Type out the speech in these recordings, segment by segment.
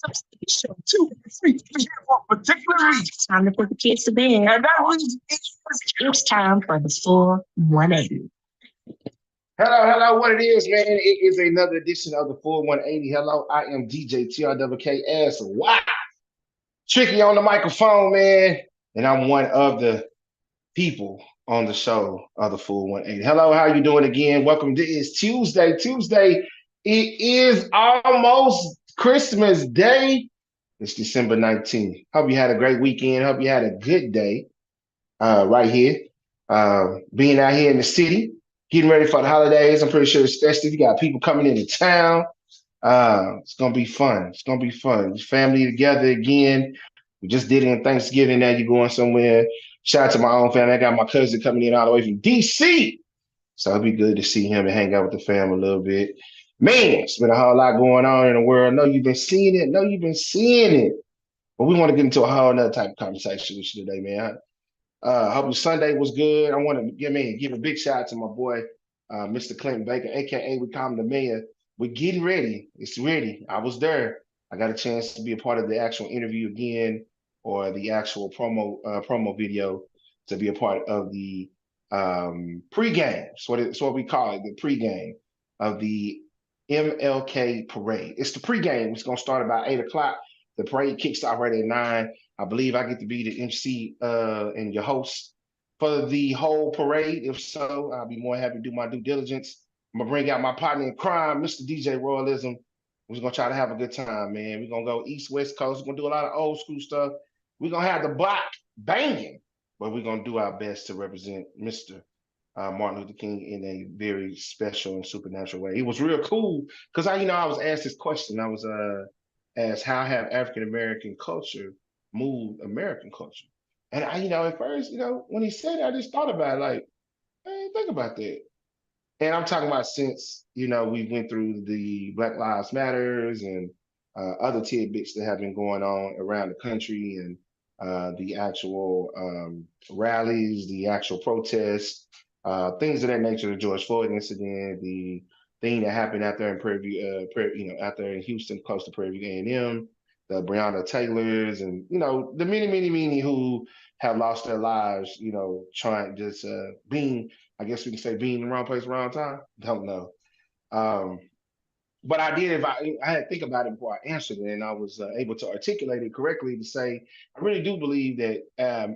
Substation 2, 3, for a particular reason. Time to put the kids to bed. And that reason is it's time for the 4-1-8. Hello, what it is, man? It is another edition of the 4180. Hello, I am DJ TRWKS. Tricky on the microphone, man. And I'm one of the people on the show of the 4180. Hello, how you doing again? Welcome to It's Tuesday. It is almost Christmas Day. It's December 19th. Hope you had a great weekend. Hope you had a good day right here. Being out here in the city, getting ready for the holidays. I'm pretty sure it's festive. You got people coming into town. It's gonna be fun. It's gonna be fun. Family together again. We just did it on Thanksgiving. Now you're going somewhere. Shout out to my own family. I got my cousin coming in all the way from DC. So it'd be good to see him and hang out with the family a little bit. Man, it's been a whole lot going on in the world. Know you've been seeing it. But we want to get into a whole nother type of conversation with you today, man. Hope your Sunday was good. I want to give a big shout out to my boy, Mr. Clinton Baker, aka we call him the mayor. We're getting ready. It's ready. I was there. I got a chance to be a part of the actual interview again, or the actual promo video to be a part of the pregame. It's what we call it, the pregame of the MLK parade. It's the pregame. It's gonna start about 8 o'clock. The parade kicks off right at 9. I believe I get to be the MC and your host for the whole parade. If so, I'll be more happy to do my due diligence. I'm gonna bring out my partner in crime, Mr. DJ Royalism. We're just gonna try to have a good time, man. We're gonna go East West Coast. We're gonna do a lot of old school stuff. We're gonna have the block banging, but we're gonna do our best to represent Mr. Martin Luther King in a very special and supernatural way. It was real cool because I was asked this question. I was asked how have African American culture moved American culture, and at first, when he said it, I just thought about it, like, hey, think about that. And I'm talking about since we went through the Black Lives Matters and other tidbits that have been going on around the country, and the actual rallies, the actual protests, things of that nature. The George Floyd incident, the thing that happened out there in out there in Houston, close to Prairie View A&M, the Breonna Taylors, and the many who have lost their lives. Trying just being, I guess we can say, being in the wrong place, wrong time. Don't know. Um, but I did. If I had to think about it before I answered it, and I was able to articulate it correctly to say, I really do believe that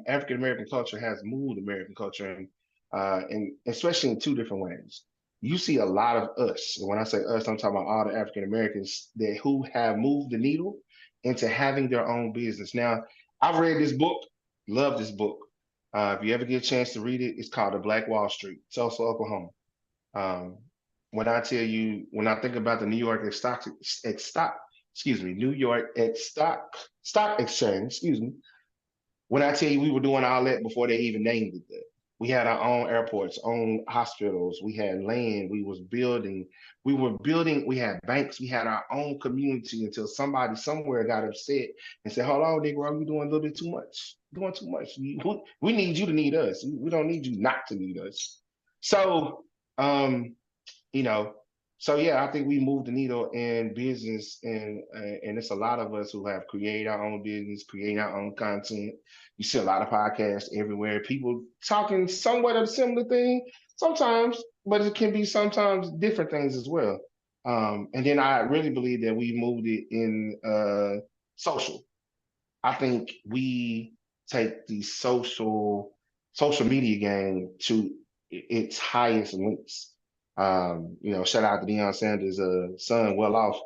African American culture has moved American culture, and especially in two different ways. You see a lot of us. And when I say us, I'm talking about all the African Americans that who have moved the needle into having their own business. Now, I've read this book, love this book. If you ever get a chance to read it, it's called The Black Wall Street, Tulsa, Oklahoma. Um, when I tell you, when I think about the New York New York at stock exchange, excuse me. When I tell you we were doing all that before they even named it that. We had our own airports, own hospitals, we had land, we were building, we had banks, we had our own community until somebody somewhere got upset and said, hold on, Negro, you're doing a little bit too much. You're doing too much. We need you to need us. We don't need you not to need us. So, um, you know, So yeah, I think we moved the needle in business, and it's a lot of us who have created our own business, creating our own content. You see a lot of podcasts everywhere, people talking somewhat of a similar thing sometimes, but it can be sometimes different things as well. And then I really believe that we moved it in social. I think we take the social media game to its highest links. Shout out to Deion Sanders' son, well off,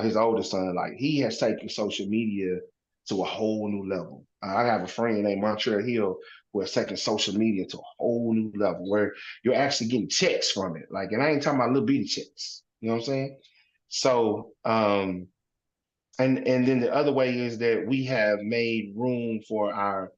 his oldest son. Like he has taken social media to a whole new level. I have a friend named Montreal Hill who has taken social media to a whole new level where you're actually getting checks from it. Like, and I ain't talking about little bitty checks. You know what I'm saying? So, and then the other way is that we have made room for our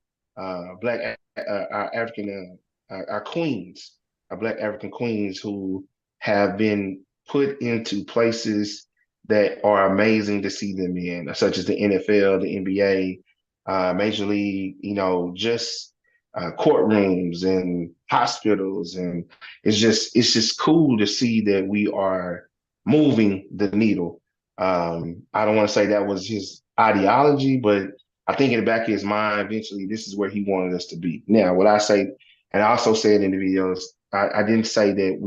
black our African our queens, our black African queens who have been put into places that are amazing to see them in, such as the NFL, the NBA, Major League, just courtrooms and hospitals, and it's just cool to see that we are moving the needle. I don't want to say that was his ideology, but I think in the back of his mind, eventually, this is where he wanted us to be. Now, what I say, and I also said in the videos, I didn't say that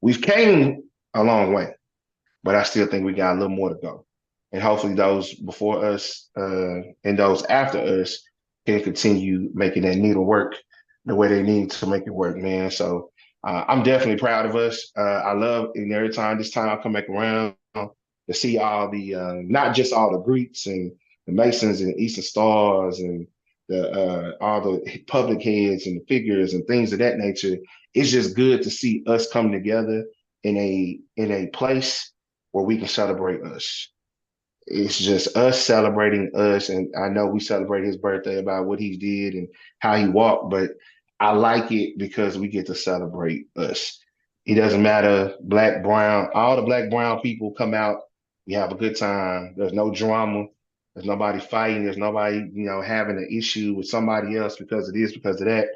we've came a long way, but I still think we got a little more to go. And hopefully those before us and those after us can continue making that needle work the way they need to make it work, man. So I'm definitely proud of us. I love, and every time this time I come back around to see all the, not just all the Greeks and the Masons and the Eastern Stars and the all the public heads and the figures and things of that nature. It's just good to see us come together in a place where we can celebrate us. It's just us celebrating us, and I know we celebrate his birthday about what he did and how he walked, but I like it because we get to celebrate us. It doesn't matter, black, brown, all the black, brown people come out. We have a good time. There's no drama. There's nobody fighting. There's nobody, having an issue with somebody else because of this, because of that.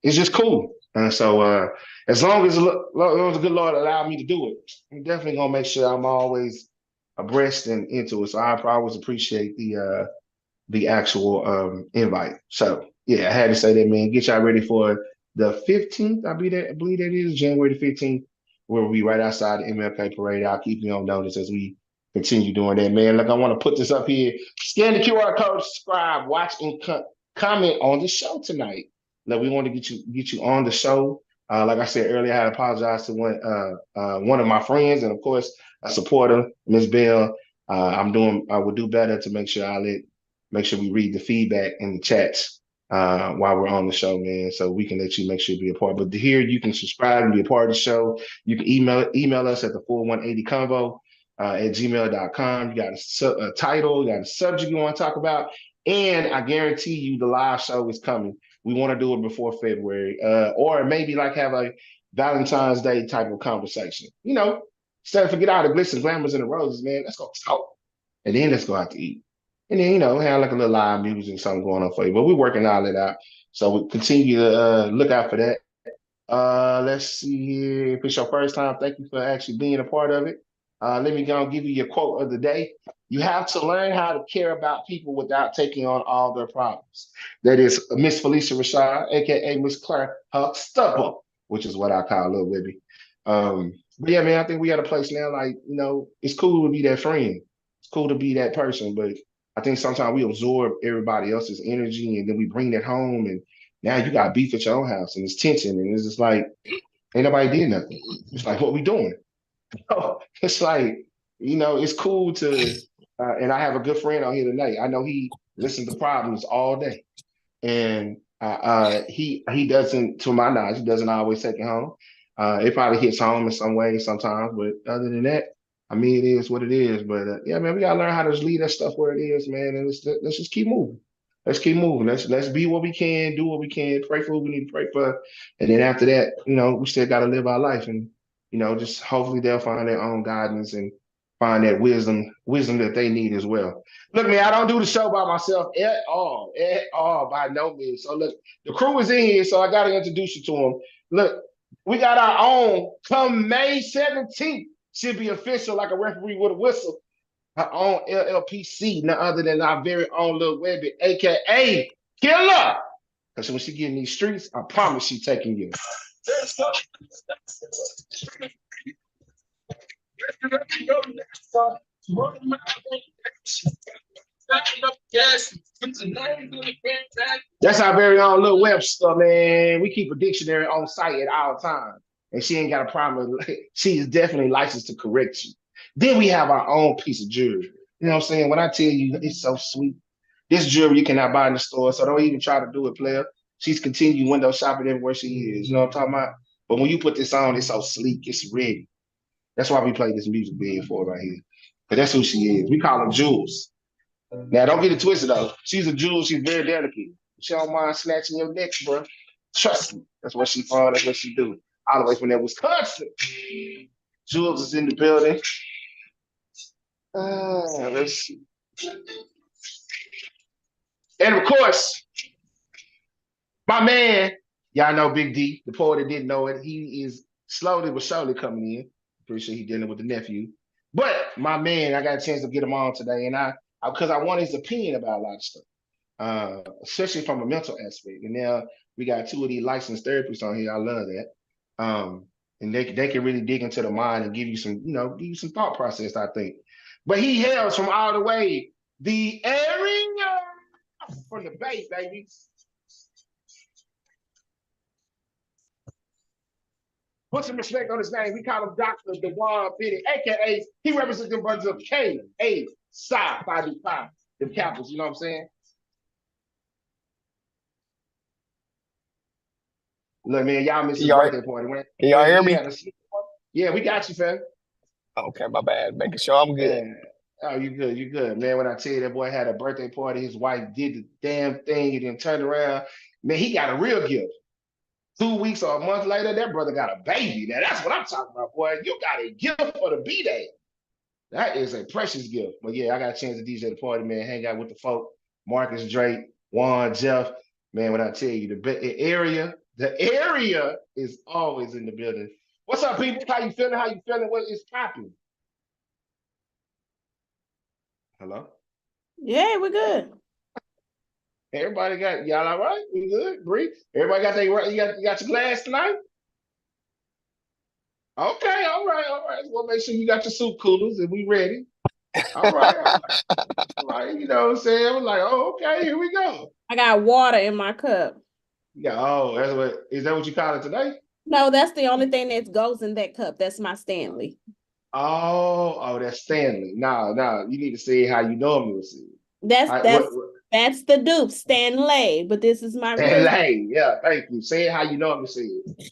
It's just cool. And so, as long as the good Lord allowed me to do it, I'm definitely gonna make sure I'm always abreast and into it. So I always appreciate the actual invite. So yeah, I had to say that, man. Get y'all ready for the 15th. I believe that is January the 15th. We'll be right outside the MLK parade. I'll keep you on notice as we continue doing that, man. Look, I want to put this up here. Scan the QR code, subscribe, watch, and comment on the show tonight. Look, we want to get you on the show. Like I said earlier, I had to apologize to one of my friends and of course a supporter, Miss Bell. I will do better to make sure we read the feedback in the chats while we're on the show, man, so we can let you make sure you be a part. But here you can subscribe and be a part of the show. You can email us at the 4180 convo at gmail.com. You got a title, you got a subject you want to talk about, and I guarantee you the live show is coming. We want to do it before February, or maybe like have a Valentine's Day type of conversation. Instead of forget all the glitz and glamours and the roses, man, let's go talk. And then let's go out to eat. And then, have like a little live music, something going on for you. But we're working all that out. So we continue to look out for that. Let's see here. If it's your first time, thank you for actually being a part of it. Let me go and give you your quote of the day. You have to learn how to care about people without taking on all their problems. That is Miss Felicia Rashad, aka Miss Claire Huxtable, which is what I call Little Wibby. But yeah, man, I think we got a place now. Like, it's cool to be that friend. It's cool to be that person, but I think sometimes we absorb everybody else's energy and then we bring that home, and now you got beef at your own house and it's tension, and it's just like ain't nobody did nothing. It's like, what we doing? It's like, it's cool to and I have a good friend out here tonight. I know he listens to problems all day. And he doesn't, to my knowledge, he doesn't always take it home. It probably hits home in some way sometimes, but other than that, I mean, it is what it is. But yeah, man, we gotta learn how to just leave that stuff where it is, man, and let's just keep moving. Let's keep moving. Let's be what we can, do what we can, pray for who we need to pray for, and then after that, we still gotta live our life, and just hopefully they'll find their own guidance and find that wisdom that they need as well. Look, man, I don't do the show by myself at all, by no means. So look, the crew is in here, so I got to introduce you to them. Look, we got our own come May 17th, She'll be official like a referee with a whistle. Her own LLPC, none other than our very own little Webby, aka Killer. Because when she get in these streets, I promise she taking you. That's our very own little Webster, man. We keep a dictionary on site at all times. And she ain't got a problem. She is definitely licensed to correct you. Then we have our own piece of jewelry. You know what I'm saying? When I tell you it's so sweet, this jewelry you cannot buy in the store, so don't even try to do it, player. She's continuing window shopping everywhere she is. You know what I'm talking about? But when you put this on, it's so sleek, it's ready. That's why we play this music bed for right here. Because that's who she is. We call her Jules. Now, don't get it twisted though. She's a jewel. She's very delicate. She don't mind snatching your neck, bro. Trust me. That's what she from. That's what she do. All the way from that Wisconsin. Jules is in the building. Let's see. And of course, my man, y'all know Big D, the poet that didn't know it. He is slowly but surely coming in. Pretty sure he's dealing with the nephew. But my man, I got a chance to get him on today, and because I want his opinion about a lot of stuff, especially from a mental aspect. And now we got two of these licensed therapists on here. I love that. And they can really dig into the mind and give you some, give you some thought process, I think. But he hails from all the way the area from the Bay, baby. Put some respect on his name. We call him Dr. Dewan Biddy, aka he represents the brothers of K, A, Psi, 5 them capitals, you know what I'm saying? Look, man, y'all missed his birthday party. Can y'all hear me? Yeah, we got you, fam. Okay, my bad. Making sure I'm good. Yeah. Oh, you good, man. When I tell you that boy had a birthday party, his wife did the damn thing and then turned around. Man, he got a real gift. 2 weeks or a month later, that brother got a baby. Now, that's what I'm talking about, boy. You got a gift for the B-Day. That is a precious gift. But yeah, I got a chance to DJ the party, man, hang out with the folk, Marcus, Drake, Juan, Jeff. Man, when I tell you, the area is always in the building. What's up, people? How you feeling? What is popping? Hello? Yeah, we're good. Everybody got y'all all right? We good? Bree? Everybody got you got your glass tonight? Okay, all right. Well, make sure you got your soup coolers and we ready. All right. You know what I'm saying? I'm like, oh, okay, here we go. I got water in my cup. Yeah, is that what you call it today? No, that's the only thing that goes in that cup. That's my Stanley. Oh, that's Stanley. No, you need to say how you normally would say it. That's the dupe, Stanley. But this is my Stanley. Yeah, thank you. Say it how you normally say it.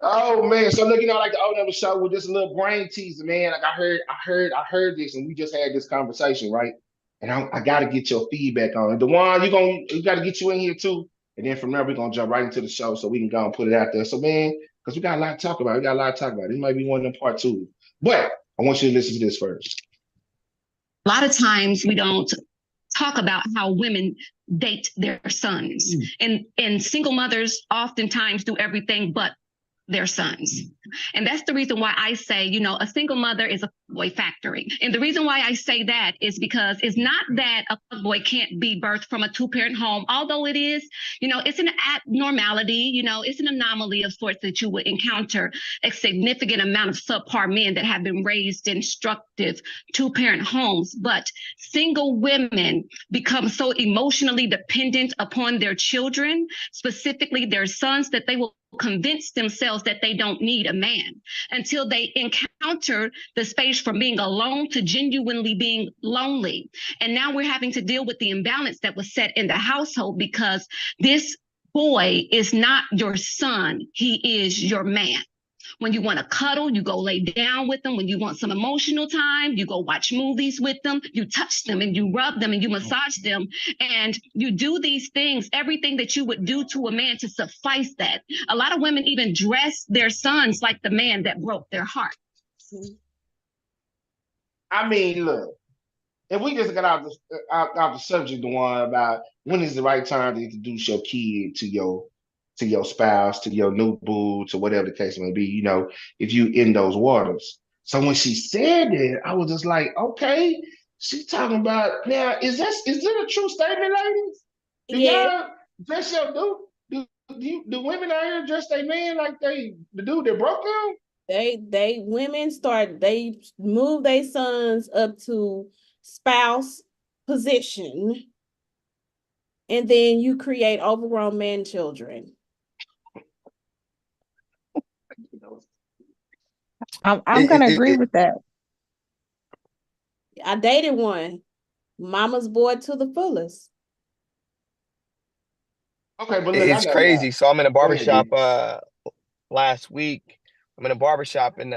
Oh man, so look, like the old number show with this little brain teaser, man. Like I heard this, and we just had this conversation, right? And I got to get your feedback on it. Dewan, you got to get you in here too, and then from there we're gonna jump right into the show so we can go and put it out there. So man, because we got a lot to talk about. This might be one of them part two, but I want you to listen to this first. A lot of times we don't talk about how women date their sons, and single mothers oftentimes do everything but their sons. And that's the reason why I say, a single mother is a boy factory. And the reason why I say that is because it's not that a boy can't be birthed from a two-parent home, although it is, it's an abnormality, it's an anomaly of sorts that you would encounter a significant amount of subpar men that have been raised in instructive two-parent homes. But single women become so emotionally dependent upon their children, specifically their sons, that they will convince themselves that they don't need a man until they encounter the space from being alone to genuinely being lonely. And now we're having to deal with the imbalance that was set in the household because this boy is not your son, he is your man. When you want to cuddle, you go lay down with them. When you want some emotional time, you go watch movies with them. You touch them and you rub them and you massage them. And you do these things, everything that you would do to a man to suffice that. A lot of women even dress their sons like the man that broke their heart. I mean, look, if we just got out the subject, the one about when is the right time to introduce your kid to your spouse, to your new boo, to whatever the case may be, if you in those waters. So when she said that, I was just like, okay, she's talking about now. Is it a true statement, ladies? Do Yeah, y'all dress your do women out here dress their man like the dude that broke them? they move their sons up to spouse position, and then you create overgrown man children. I'm gonna agree with that. I dated one, mama's boy to the fullest. Okay, but look, I It's know now. crazy. So I'm in a Go ahead, barbershop D. last week. I'm in a barbershop and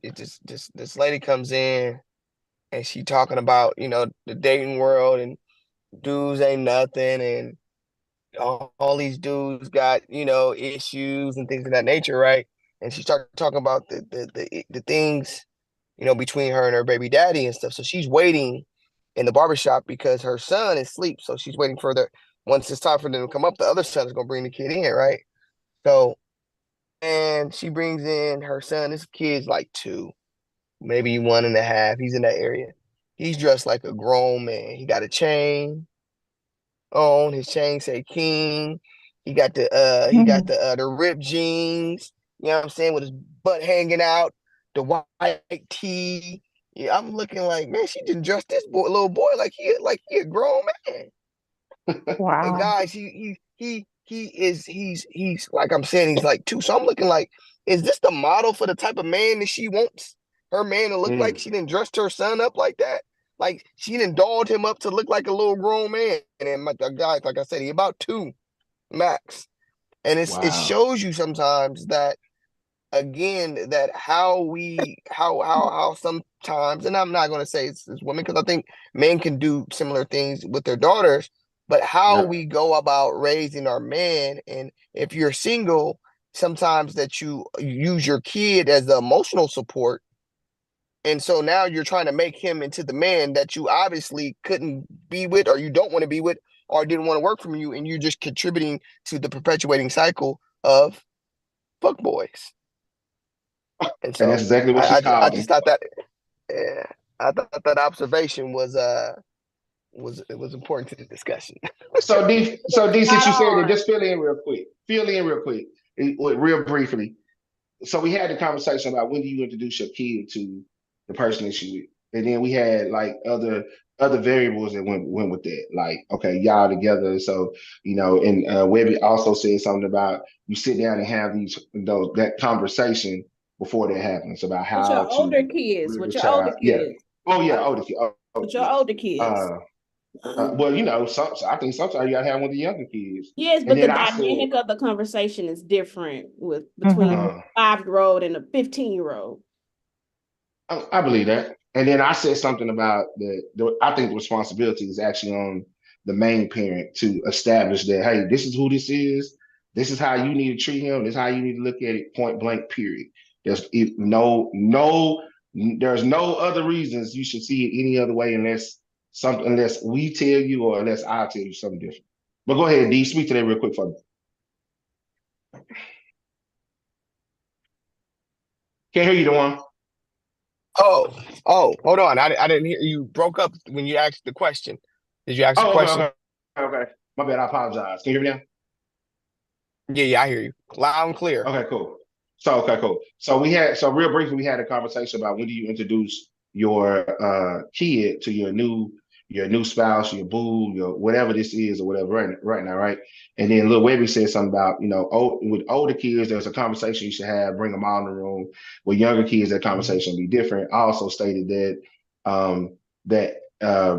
it just this lady comes in and she talking about, the dating world and dudes ain't nothing and all these dudes got, issues and things of that nature, right? And she started talking about the things, between her and her baby daddy and stuff. So she's waiting in the barbershop because her son is asleep. So she's waiting for once it's time for them to come up, the other son is gonna bring the kid in, right? So and she brings in her son. This kid's like 2, maybe 1.5. He's in that area. He's dressed like a grown man. He got a chain on. His chain say King. He got the ripped jeans. You know what I'm saying, with his butt hanging out, the white tee. Yeah, I'm looking like, man, she just dressed this little boy like he a grown man. And Wow. guys, he's like I'm saying, he's like 2. So I'm looking like, is this the model for the type of man that she wants her man to look like? Mm, She didn't dress her son up like that. Like she didn't dolled him up to look like a little grown man. And then the guy, like I said, he about 2 max. And it wow. shows you sometimes that, again, that how sometimes, and I'm not going to say it's women, because I think men can do similar things with their daughters, but how Yep. we go about raising our man. And if you're single, sometimes that you use your kid as the emotional support, and so now you're trying to make him into the man that you obviously couldn't be with, or you don't want to be with, or didn't want to work from you, and you're just contributing to the perpetuating cycle of fuck boys. And And that's so exactly what she I called just him. thought that, yeah, I thought that observation was important to the discussion. So D, since Spot you said it, on. just fill in real quick. Real briefly. So we had the conversation about when do you introduce your kid to the person that you with, and then we had like other variables that went with that. Like, okay, y'all together, so and Webby also said something about you sit down and have that conversation before that happens about With your how to older kids, rear the with your older child. Yeah. kids, Oh yeah, uh, older kid. Oh with your yeah. older kids. Uh, well, I think sometimes you gotta have with the younger kids. Yes, And but the then I said, dynamic of the conversation is different with between Hmm. uh, a 5-year-old and a 15-year-old. I believe that. And then I said something about I think the responsibility is actually on the main parent to establish that, hey, this is who this is. This is how you need to treat him. This is how you need to look at it, point blank, period. There's no other reasons you should see it any other way unless we tell you or unless I tell you something different. But go ahead, D, speak to that real quick for me. Can't hear you, the one. Hold on. I didn't hear you. Broke up when you asked the question. Did you ask the Oh, question? okay. My bad. I apologize. Can you hear me now? Yeah, I hear you loud and clear. Okay, cool. Okay, cool. So real briefly, we had a conversation about when do you introduce your kid to your new spouse, your boo, your whatever this is or whatever right now, right? And then Lil Webby said something about, with older kids, there's a conversation you should have, bring them all in the room. With younger kids, that conversation will be different. I also stated that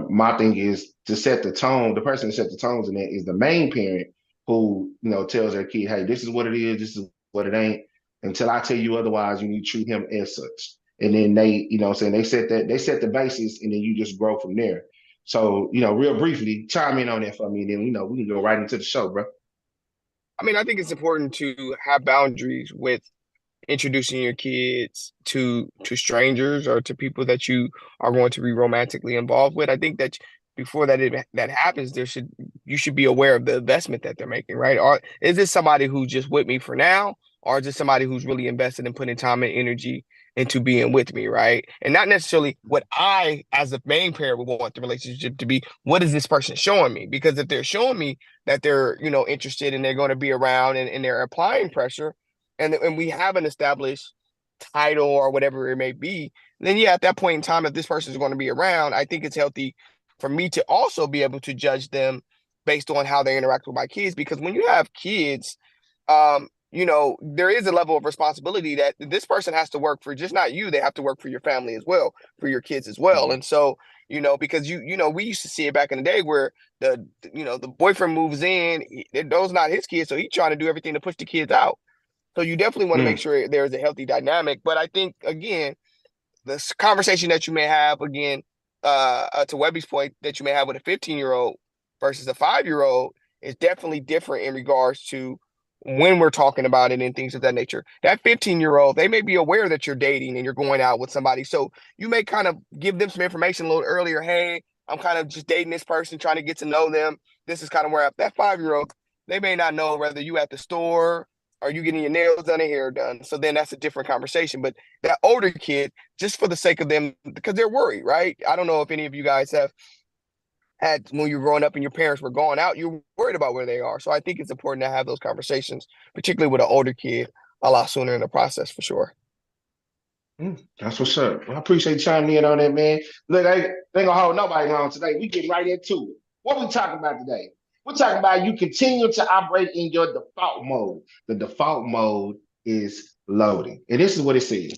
my thing is to set the tone. The person that set the tones in that is the main parent who tells their kid, hey, this is what it is, this is what it ain't. Until I tell you otherwise, you need to treat him as such. And then they, saying they set the basis, and then you just grow from there. So, real briefly, chime in on that for me, and then we can go right into the show, bro. I mean, I think it's important to have boundaries with introducing your kids to strangers or to people that you are going to be romantically involved with. I think that before that happens, you should be aware of the investment that they're making, right? Or is this somebody who's just with me for now, or is this somebody who's really invested in putting time and energy into being with me, right? And not necessarily what I, as the main parent, would want the relationship to be. What is this person showing me? Because if they're showing me that they're, interested and they're going to be around and they're applying pressure, and we have an established title or whatever it may be, then yeah, at that point in time, if this person is going to be around, I think it's healthy for me to also be able to judge them based on how they interact with my kids. Because when you have kids, there is a level of responsibility that this person has to work for, just not you. They have to work for your family as well, for your kids as well. And so, because we used to see it back in the day where the boyfriend moves in, those not his kids, so he's trying to do everything to push the kids out. So you definitely want to make sure there's a healthy dynamic. But I think, again, this conversation that you may have, again, to Webby's point, that you may have with a 15-year-old versus a 5-year-old is definitely different in regards to when we're talking about it and things of that nature. That 15-year-old, they may be aware that you're dating and you're going out with somebody. So you may kind of give them some information a little earlier. Hey, I'm kind of just dating this person, trying to get to know them. This is kind of where that 5-year-old, they may not know whether you at the store or you getting your nails done and hair done. So then that's a different conversation. But that older kid, just for the sake of them, because they're worried, right? I don't know if any of you guys have had, when you were growing up and your parents were going out, you're worried about where they are. So I think it's important to have those conversations, particularly with an older kid, a lot sooner in the process, for sure. That's what's up. I appreciate you chiming in on that, man. Look, I ain't gonna hold nobody long today. We get right into it. What we talking about today? We're talking about you continue to operate in your default mode. The default mode is loading. And this is what it says.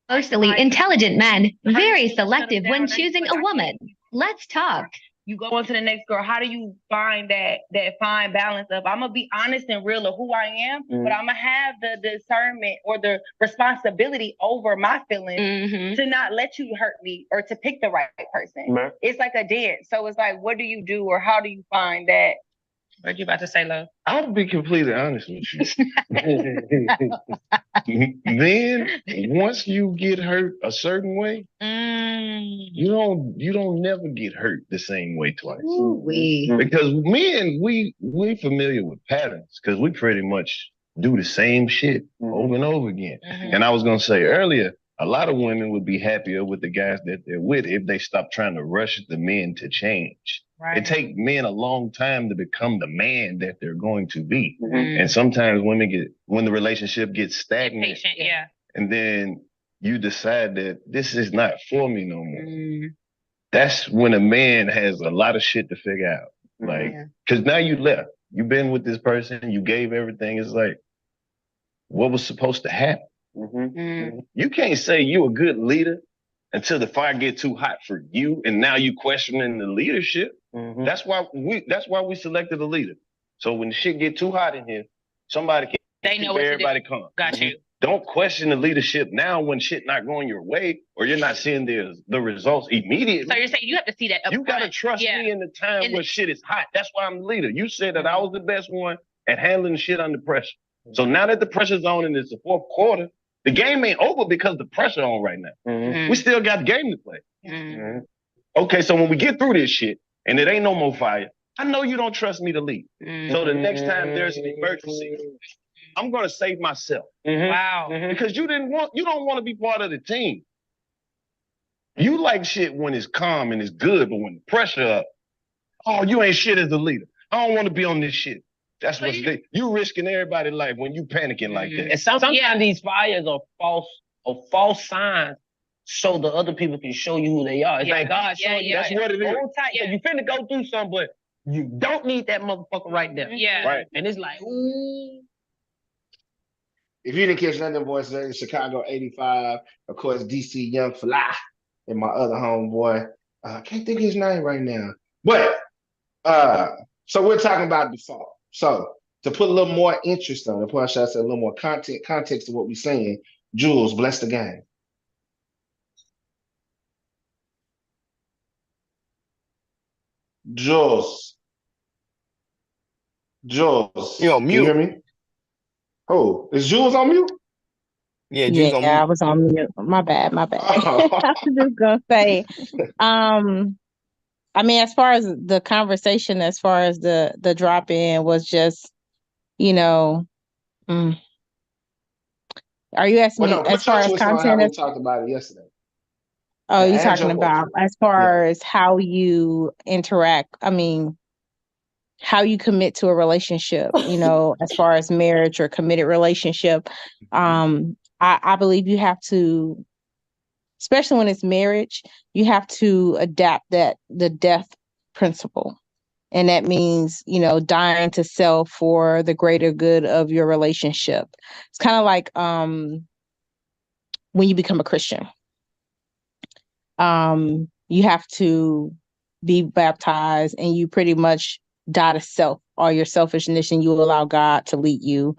Emotionally intelligent men, very selective when choosing a woman. Let's talk. You go into the next girl. How do you find that fine balance of I'm gonna be honest and real of who I am, but I'm gonna have the discernment or the responsibility over my feelings to not let you hurt me or to pick the right person. It's like a dance. So it's like, what do you do or how do you find that? What you about to say, love? I'll be completely honest with you. Then once you get hurt a certain way, you don't never get hurt the same way twice. Because men, we familiar with patterns because we pretty much do the same shit over and over again. And I was gonna say earlier, a lot of women would be happier with the guys that they're with if they stop trying to rush the men to change. Right. It takes men a long time to become the man that they're going to be. And sometimes when the relationship gets stagnant, and then you decide that this is not for me no more. That's when a man has a lot of shit to figure out. Like, cause now you left, you've been with this person, you gave everything. It's like, what was supposed to happen? You can't say you a good leader until the fire get too hot for you, and now you questioning the leadership. That's why we selected a leader. So when the shit get too hot in here, somebody can. They know what everybody come. Got you. Don't question the leadership now when shit not going your way or you're not seeing the results immediately. So you're saying you have to see that up You front. gotta trust me in the time where shit is hot. That's why I'm the leader. You said that I was the best one at handling shit under pressure. So now that the pressure's on and it's the fourth quarter, the game ain't over because the pressure on right now. We still got the game to play. Okay, so when we get through this shit and it ain't no more fire, I know you don't trust me to lead. So the next time there's an emergency, I'm gonna save myself. Wow. Because you don't want to be part of the team. You like shit when it's calm and it's good, but when the pressure up, oh, you ain't shit as a leader. I don't want to be on this shit. That's what's you risking everybody's life when you panicking like that. And sometimes these fires are false signs so the other people can show you who they are. It's like God showing you. That's what it is. Hold tight. So you finna go through something, but you don't need that motherfucker right there. Right. And it's like, ooh. If you didn't catch none of them voices, in Chicago 85, of course, DC Young Fly, and my other homeboy. I can't think of his name right now. But so we're talking about default. So to put a little more interest on it, should I say a little more context to what we're saying, Jules, bless the game. Jules. You on mute. Can you hear me? Oh, is Jules on mute? Yeah, Jules on mute. I was on mute. My bad. I was just gonna say, I mean, as far as the conversation, as far as the drop in was just, you know, are you asking Well, me no, as put far your as twist on how content? we talked about it yesterday. Oh, you're Add talking your about culture. as far as how you interact. I mean, how you commit to a relationship, as far as marriage or committed relationship. I believe you have to, especially when it's marriage, you have to adapt the death principle. And that means, dying to self for the greater good of your relationship. It's kind of like when you become a Christian. You have to be baptized and you pretty much die to self, all your selfishness, and you allow God to lead you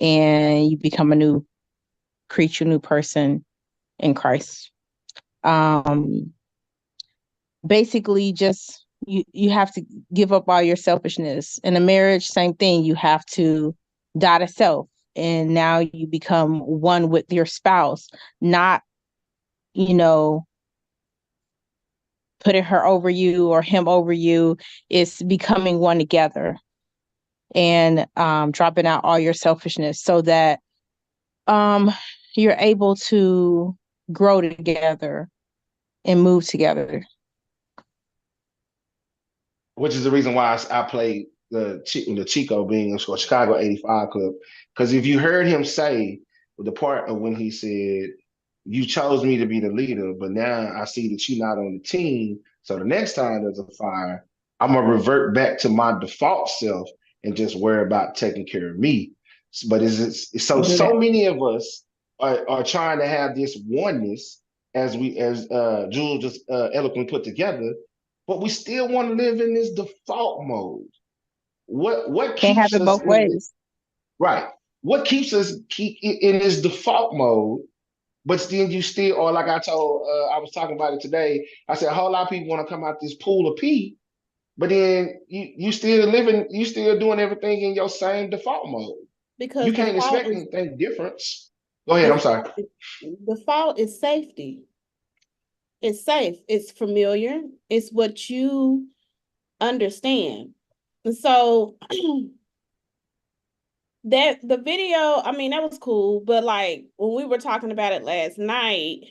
and you become a new creature, new person in Christ. Basically just you have to give up all your selfishness. In a marriage, same thing. You have to die to self and now you become one with your spouse, not, putting her over you or him over you. Is becoming one together and dropping out all your selfishness so that you're able to grow together and move together. Which is the reason why I played the Chico being a Chicago 85 Club. Because if you heard him say the part of when he said, "You chose me to be the leader, but now I see that you're not on the team. So the next time there's a fire, I'm gonna revert back to my default self and just worry about taking care of me." But so many of us are trying to have this oneness as Jules just eloquently put together, but we still want to live in this default mode. What Can't have keeps it us both ways. right? What keeps us in this default mode? But then you still, or like I told, I was talking about it today. I said a whole lot of people want to come out this pool of pee, but then you still living, you still doing everything in your same default mode. You Because can't expect anything different. Go ahead. I'm sorry. Default is safety. It's safe. It's familiar. It's what you understand. And so that the video, I mean, that was cool, but like when we were talking about it last night,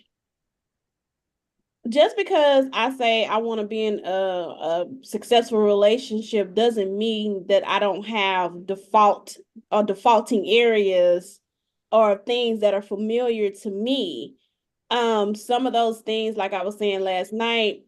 just because I say I want to be in a successful relationship doesn't mean that I don't have defaulting areas or things that are familiar to me. Some of those things, like I was saying last night,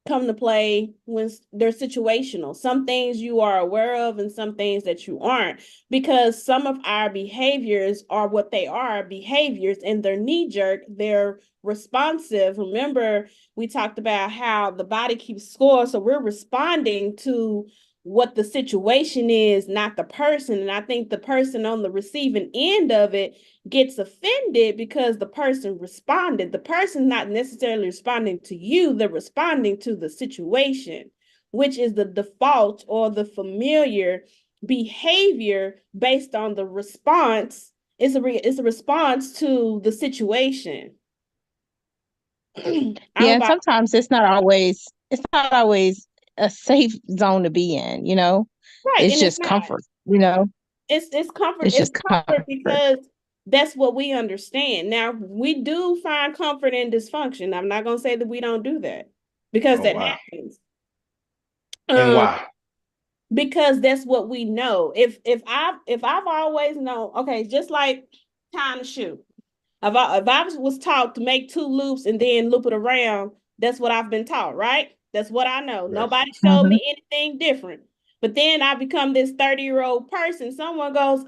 come to play when they're situational. Some things you are aware of and some things that you aren't, because some of our behaviors are what they are, behaviors, and they're knee-jerk, they're responsive. Remember, we talked about how the body keeps score, so we're responding to what the situation is, not the person. And I think the person on the receiving end of it gets offended because the person responded. The person's not necessarily responding to you, they're responding to the situation, which is the default or the familiar behavior based on the response. It's a response to the situation. And sometimes it's not always a safe zone to be in, Right. It's just comfort, It's comfort. It's just comfort because that's what we understand. Now, we do find comfort in dysfunction. I'm not going to say that we don't do that because that happens. And why? Because that's what we know. If I've always known, okay, just like tying a shoe. If I was taught to make 2 loops and then loop it around, that's what I've been taught, right? That's what I know. Yes. Nobody showed me anything different. But then I become this 30-year-old person. Someone goes,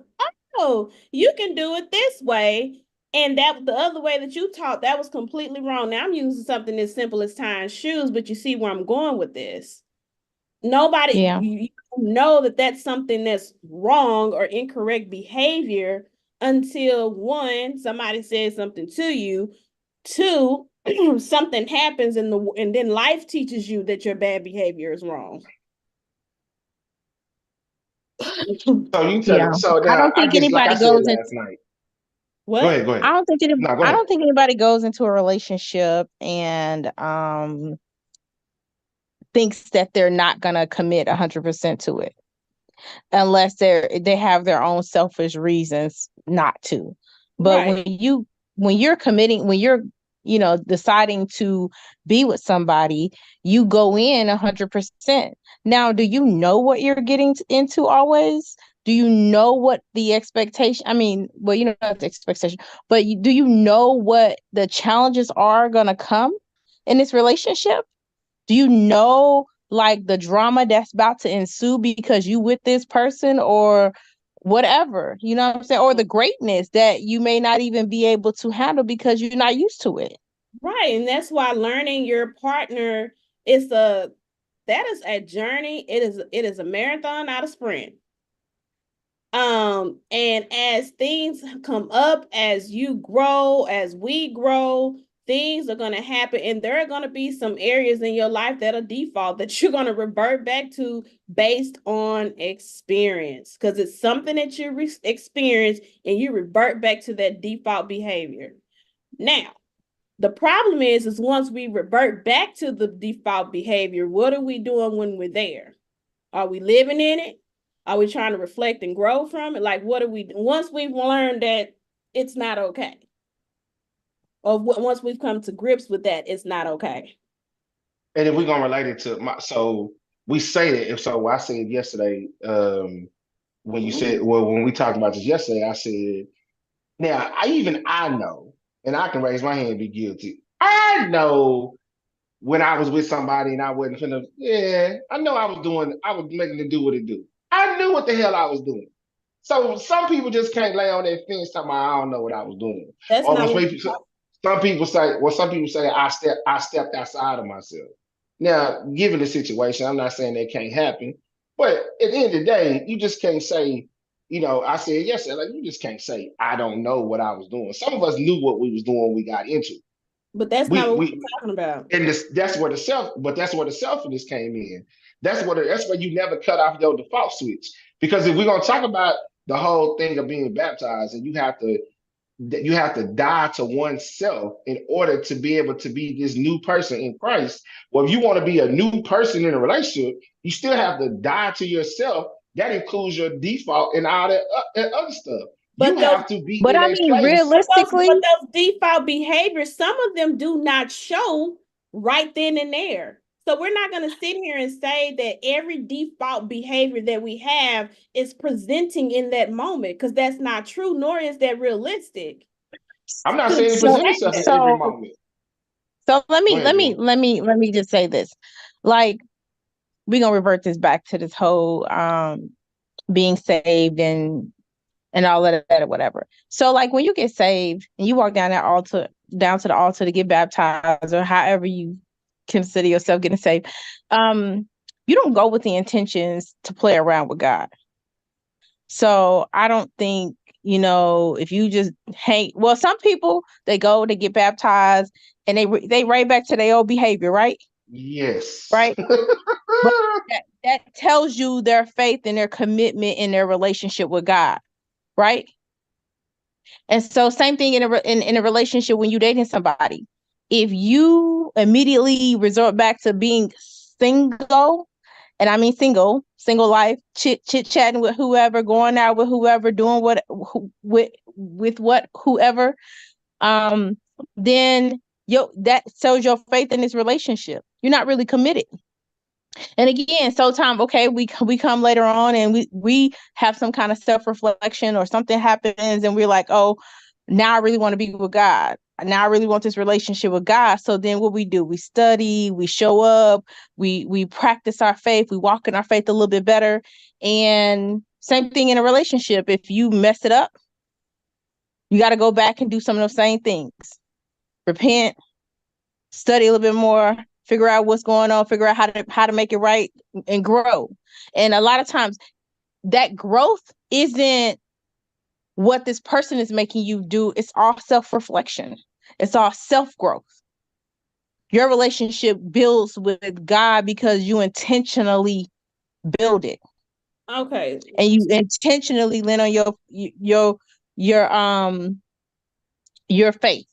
"Oh, you can do it this way." And that the other way that you taught, that was completely wrong. Now I'm using something as simple as tying shoes, but you see where I'm going with this. Nobody, you know that that's something that's wrong or incorrect behavior until one, somebody says something to you, two, something happens and then life teaches you that your bad behavior is wrong. So you tell so now I don't think anybody goes last night. What? Go ahead. I don't think I don't think anybody goes into a relationship and thinks that they're not gonna commit 100% to it. unless they have their own selfish reasons not to. But Right. when you're committing, when you're, you know, deciding to be with somebody, you go in 100%. Now, do you know what you're getting into always? Do you know what the expectation? I mean, well, you know, not the expectation, but do you know what the challenges are going to come in this relationship? Do you know like the drama that's about to ensue because you with this person or whatever, you know what I'm saying? Or the greatness that you may not even be able to handle because you're not used to it. Right. And that's why learning your partner is that is a journey. It is a marathon, not a sprint. And as things come up, as you grow, as we grow, things are going to happen, and there are going to be some areas in your life that are default that you're going to revert back to based on experience, because it's something that you experience and you revert back to that default behavior. Now, the problem is once we revert back to the default behavior, what are we doing when we're there? Are we living in it? Are we trying to reflect and grow from it? Like, what are we, once we've learned that it's not okay, or once we've come to grips with that, it's not okay. And if we're gonna relate it to so we say that if so, I said yesterday, when you said, well, when we talked about this yesterday, I said, now I know, and I can raise my hand and be guilty. I know when I was with somebody and I wasn't finna, yeah, I know I was making it do what it do. I knew what the hell I was doing. So some people just can't lay on their fence talking about I don't know what I was doing. That's Or not what some people say I stepped outside of myself. Now, given the situation, I'm not saying that can't happen, but at the end of the day, you just can't say, you know, I said yesterday, like you just can't say I don't know what I was doing. Some of us knew what we was doing when we got into it. But that's not what we're talking about. And that's where that's where the selfishness came in. That's where you never cut off your default switch. Because if we're gonna talk about the whole thing of being baptized, and you have to die to oneself in order to be able to be this new person in Christ. Well, if you want to be a new person in a relationship, you still have to die to yourself. That includes your default and all that other stuff. You have to be but in I a mean, place. realistically, but those default behaviors, some of them do not show right then and there. So we're not going to sit here and say that every default behavior that we have is presenting in that moment, because that's not true, nor is that realistic. I'm not saying it presents itself in every moment. So let me just say this. Like, we're gonna revert this back to this whole being saved and all of that or whatever. So like when you get saved and you walk down to the altar to get baptized, or however you consider yourself getting saved, you don't go with the intentions to play around with God. So I don't think, you know, if you just well, some people, they get baptized and they right back to their old behavior, right? Yes. Right. But that tells you their faith and their commitment in their relationship with God, right? And so same thing in a relationship when you're dating somebody. If you immediately resort back to being single, and I mean single life, chit chatting with whoever, going out with whoever, doing whoever, then that shows your faith in this relationship. You're not really committed. And again, okay, we come later on and we have some kind of self-reflection, or something happens and we're like, oh, now I really want to be with God. Now I really want this relationship with God. So then what we do, we study, we show up, we practice our faith, we walk in our faith a little bit better. And same thing in a relationship. If you mess it up, you got to go back and do some of those same things. Repent, study a little bit more, figure out what's going on, figure out how to make it right, and grow. And a lot of times that growth isn't what this person is making you do. It's all self-reflection. It's all self-growth. Your relationship builds with God because you intentionally build it. Okay. And you intentionally lean on your faith.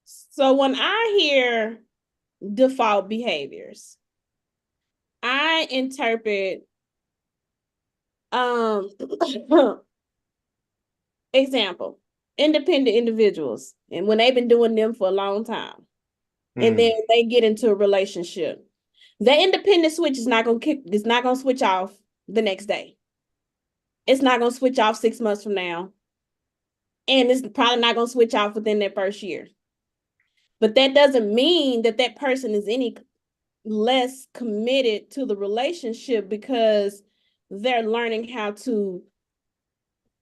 So when I hear default behaviors, I interpret Example, independent individuals, and when they've been doing them for a long time, and then they get into a relationship, the independent switch is not gonna switch off the next day. It's not gonna switch off 6 months from now. And it's probably not gonna switch off within that first year. But that doesn't mean that that person is any less committed to the relationship because they're learning how to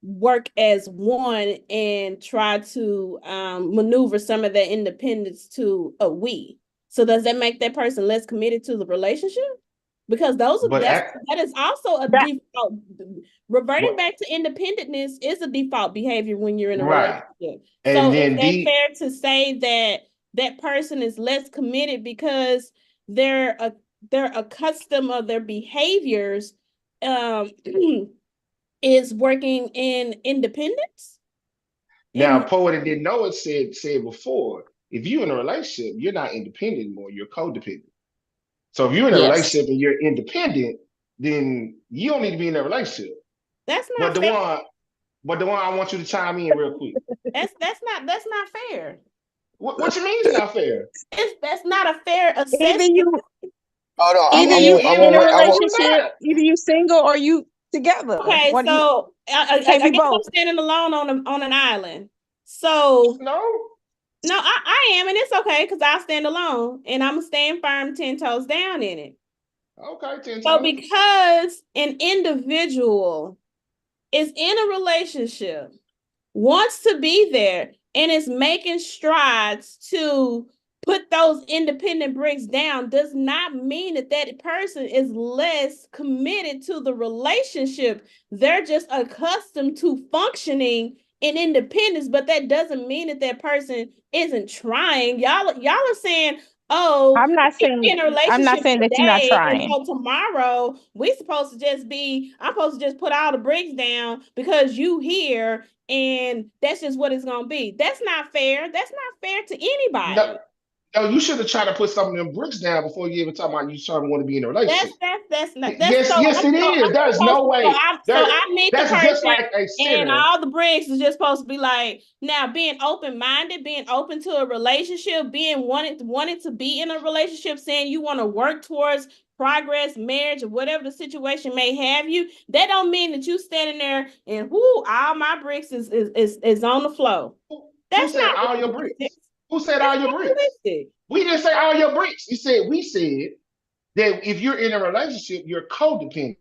work as one and try to maneuver some of their independence to a we. So does that make that person less committed to the relationship? Because that is also a default. Reverting back to independentness is a default behavior when you're in a relationship. So is that fair to say that that person is less committed because they're accustomed of their behaviors is working in independence? Now, Poet and Didn't Know It said before, if you're in a relationship, you're not independent anymore, you're codependent. So if you're in a relationship and you're independent, then you don't need to be in a relationship. That's not fair. But the one I want you to chime in real quick. That's not fair. What you mean it's not fair? That's not a fair assessment. Either you in a relationship, either you single or you together. Okay, so I guess I'm standing alone on an island. So no, I am, and it's okay because I stand alone, and I'm staying firm 10 toes down in it. Okay, 10 toes. So because an individual is in a relationship, wants to be there, and is making strides to put those independent bricks down, does not mean that that person is less committed to the relationship. They're just accustomed to functioning in independence, but that doesn't mean that that person isn't trying. Y'all are saying, oh, I'm not saying that you're not trying. and so tomorrow I'm supposed to just put all the bricks down because you here, and that's just what it's gonna be. That's not fair. That's not fair to anybody. No, you should have tried to put some of them bricks down before you even talk about you trying to want to be in a relationship. That's not. Yes, it is. There's no way. So I meet the person, just like a sinner. And all the bricks is just supposed to be like, now being open-minded, being open to a relationship, being wanting to be in a relationship, saying you want to work towards progress, marriage, or whatever the situation may have you. That don't mean that you standing there and all my bricks is on the floor. That's not all your bricks. Who said all your bricks? We didn't say all your bricks. We said that if you're in a relationship, you're codependent.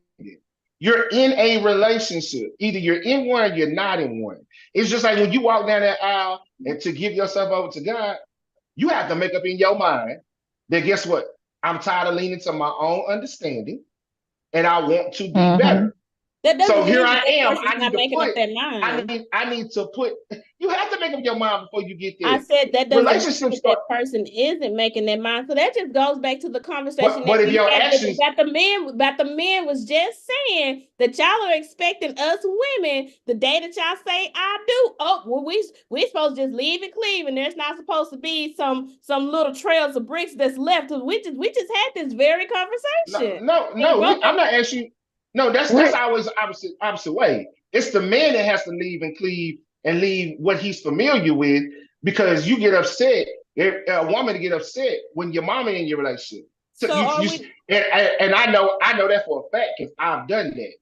You're in a relationship. Either you're in one or you're not in one. It's just like when you walk down that aisle and to give yourself over to God, you have to make up in your mind that guess what? I'm tired of leaning to my own understanding and I want to be better. So here I am. I need to put. You have to make up your mind before you get there. I said that doesn't mean that person isn't making their mind. So that just goes back to the conversation that the men was just saying that y'all are expecting us women the day that y'all say I do. Oh, well, we supposed to just leave and cleave, and there's not supposed to be some little trails of bricks that's left. We just had this very conversation. No, I'm not asking you. No, that's always opposite way. It's the man that has to leave and cleave and leave what he's familiar with, because you get upset. A woman get upset when your mama in your relationship. And I know that for a fact because I've done that.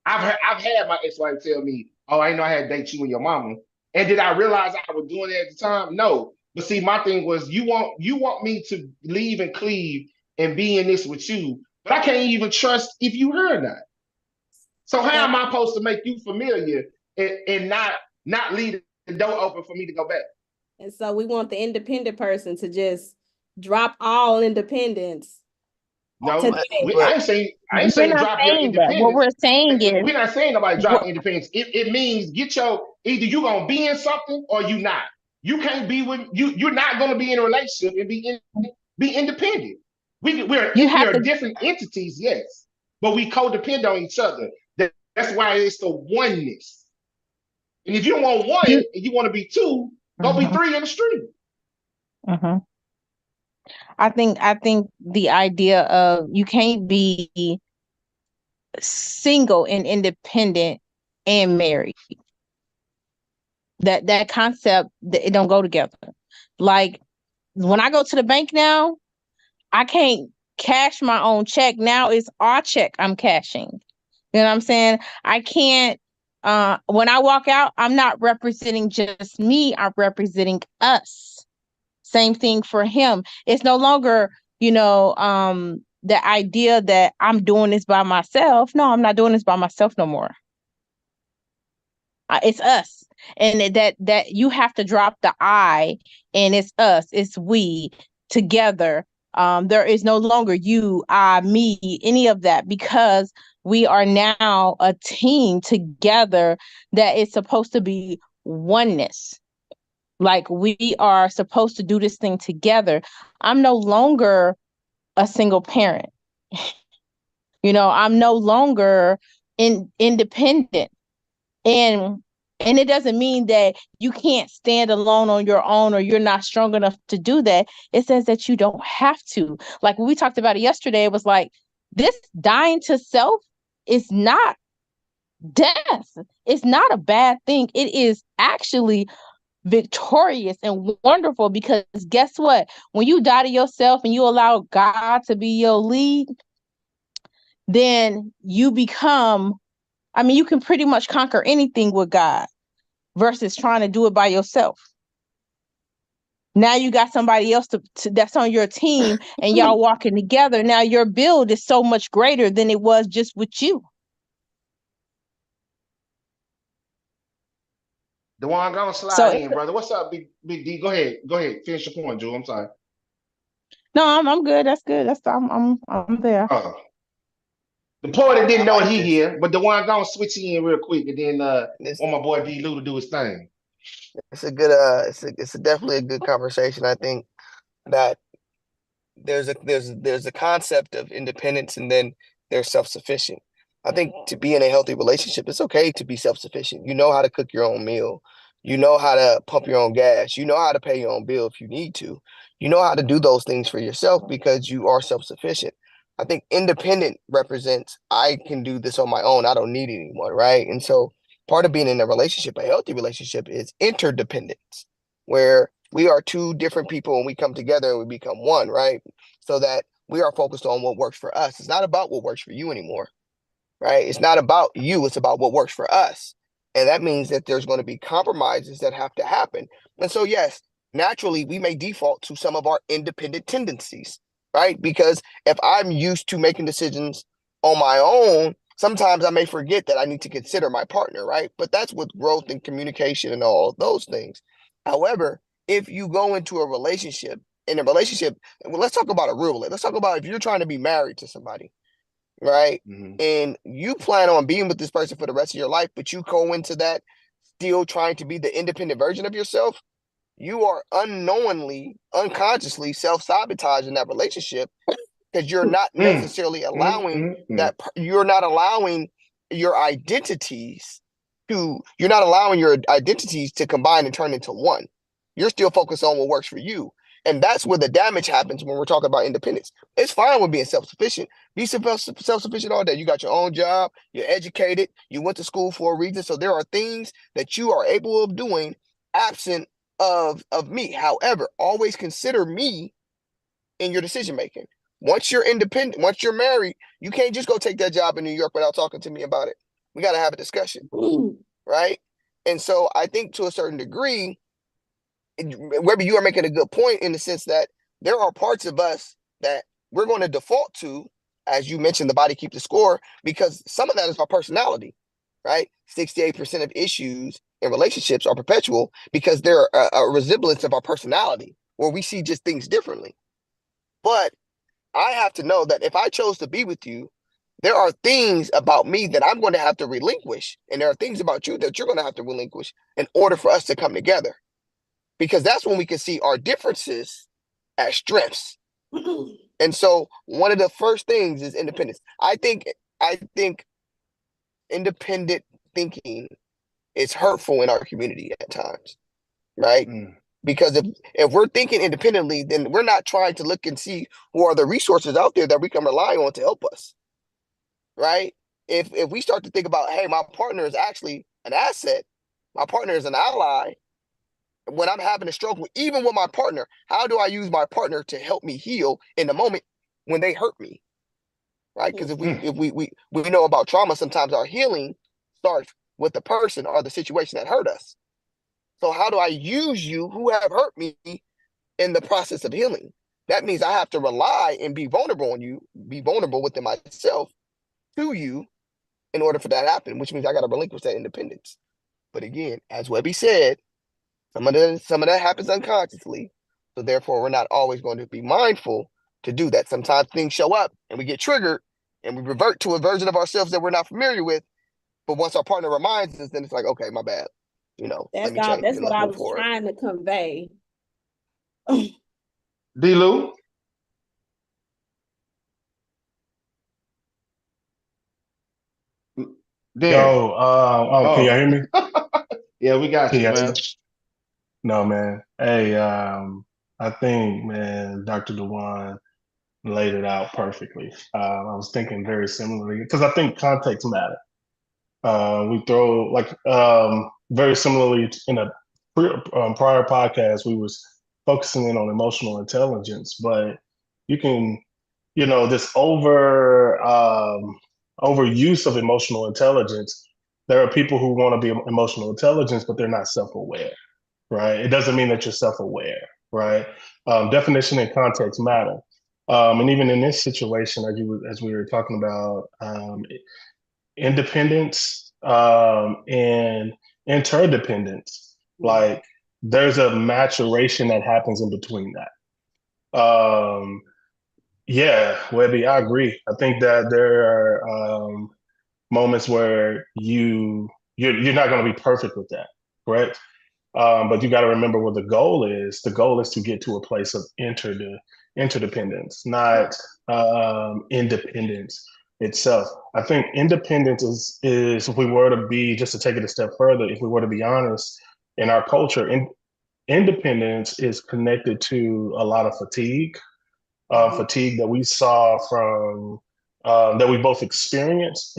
I've had my ex-wife tell me, "Oh, I know I had to date you and your mama," and did I realize I was doing it at the time? No. But see, my thing was, you want me to leave and cleave and be in this with you. But I can't even trust if you heard that. So how am I supposed to make you familiar and not leave the door open for me to go back? And so we want the independent person to just drop all independence. No, I ain't saying drop your independence. What we're saying is we're not saying nobody drop independence. It means either you gonna be in something or you not. You can't be with you're not gonna be in a relationship and be independent. We're different entities, yes, but we codepend on each other. That's why it's the oneness. And if you want one and you want to be two, go be three in the street. I think the idea of you can't be single and independent and married. That concept, it don't go together. Like when I go to the bank now, I can't cash my own check. Now it's our check I'm cashing. You know what I'm saying? I can't, when I walk out, I'm not representing just me, I'm representing us. Same thing for him. It's no longer, the idea that I'm doing this by myself. No, I'm not doing this by myself no more. It's us. And that you have to drop the I, and it's us, it's we together. There is no longer you, I, me, any of that, because we are now a team together that is supposed to be oneness. Like we are supposed to do this thing together. I'm no longer a single parent. I'm no longer independent. And it doesn't mean that you can't stand alone on your own or you're not strong enough to do that. It says that you don't have to. Like when we talked about it yesterday, it was like, this dying to self is not death. It's not a bad thing. It is actually victorious and wonderful, because guess what? When you die to yourself and you allow God to be your lead, then you become, you can pretty much conquer anything with God versus trying to do it by yourself. Now you got somebody else that's on your team and y'all walking together. Now your build is so much greater than it was just with you. DeJuan, go on, slide in, brother. What's up, Big D? Go ahead. Finish your point, Joe. I'm sorry. No, I'm good. That's good. I'm there. The poet didn't know what he here, but DeJuan, go on, switch in real quick, and then want my boy D Lou to do his thing. It's a good it's definitely a good conversation. I think that there's a concept of independence, and then there's self-sufficient. I think to be in a healthy relationship, it's okay to be self-sufficient. You know how to cook your own meal. You know how to pump your own gas. You know how to pay your own bill if you need to. You know how to do those things for yourself because you are self-sufficient. I think independent represents, I can do this on my own. I don't need anyone, right? And so part of being in a relationship, a healthy relationship, is interdependence, where we are two different people and we come together and we become one, right? So that we are focused on what works for us. It's not about what works for you anymore, right? It's not about you. It's about what works for us. And that means that there's going to be compromises that have to happen. And so, yes, naturally, we may default to some of our independent tendencies, right? Because if I'm used to making decisions on my own, sometimes I may forget that I need to consider my partner, right? But that's with growth and communication and all those things. However, if you go into a relationship, well, let's talk about a real relationship. Let's talk about if you're trying to be married to somebody, right? Mm-hmm. And you plan on being with this person for the rest of your life, but you go into that still trying to be the independent version of yourself, you are unknowingly, unconsciously self-sabotaging that relationship, because you're not necessarily allowing you're not allowing your identities to combine and turn into one. You're still focused on what works for you. And that's where the damage happens when we're talking about independence. It's fine with being self-sufficient. Be self-sufficient all day. You got your own job, you're educated, you went to school for a reason. So there are things that you are able of doing absent of me. However, always consider me in your decision making. Once you're independent, once you're married, you can't just go take that job in New York without talking to me about it. We got to have a discussion, right? And so I think to a certain degree, Webby, you are making a good point in the sense that there are parts of us that we're going to default to, as you mentioned, the body keep the score, because some of that is our personality, right? 68% of issues in relationships are perpetual because they're a resemblance of our personality, where we see just things differently. But I have to know that if I chose to be with you, there are things about me that I'm going to have to relinquish, and there are things about you that you're going to have to relinquish in order for us to come together. Because that's when we can see our differences as strengths. And so one of the first things is independence. I think independent thinking is hurtful in our community at times, right? Because if we're thinking independently, then we're not trying to look and see who are the resources out there that we can rely on to help us, right? if we start to think about, hey, my partner is actually an asset, my partner is an ally. When I'm having a struggle, even with my partner, how do I use my partner to help me heal in the moment when they hurt me? Right? Because if we know about trauma, sometimes our healing starts with the person or the situation that hurt us. So how do I use you who have hurt me in the process of healing? That means I have to rely and be vulnerable on you, be vulnerable within myself to you in order for that to happen, which means I got to relinquish that independence. But again, as Webby said, some of that happens unconsciously. So therefore, we're not always going to be mindful to do that. Sometimes things show up and we get triggered and we revert to a version of ourselves that we're not familiar with. But once our partner reminds us, then it's like, okay, my bad. Let me change That's and what let's I move was forward. trying to convey. D-Lou? Dan. Can y'all hear me? Yeah, we got Can you, y'all hear man. me? No, man. Hey, I think, man, Dr. Dewan laid it out perfectly. I was thinking very similarly because I think context matters. We throw like very similarly in a prior podcast, we was focusing in on emotional intelligence, but you can, this overuse of emotional intelligence. There are people who want to be emotional intelligence, but they're not self-aware, right? It doesn't mean that you're self-aware, right? Definition and context matter. And even in this situation, as we were talking about, independence and interdependence, like there's a maturation that happens in between that. Yeah, Webby, I agree. I think that there are moments where you're not going to be perfect with that, correct? But you got to remember what the goal is. The goal is to get to a place of interdependence, not independence itself. I think independence is if we were to be, just to take it a step further, if we were to be honest, in our culture, independence is connected to a lot of fatigue that we saw from that we both experienced,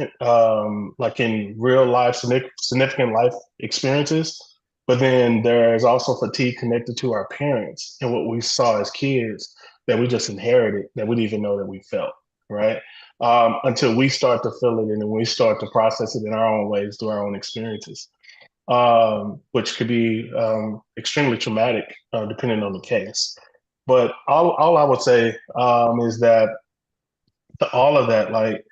like in real life, significant life experiences. But then there's also fatigue connected to our parents and what we saw as kids that we just inherited that we didn't even know that we felt, right? Until we start to feel it and then we start to process it in our own ways through our own experiences, which could be extremely traumatic depending on the case. But all I would say is that all of that, like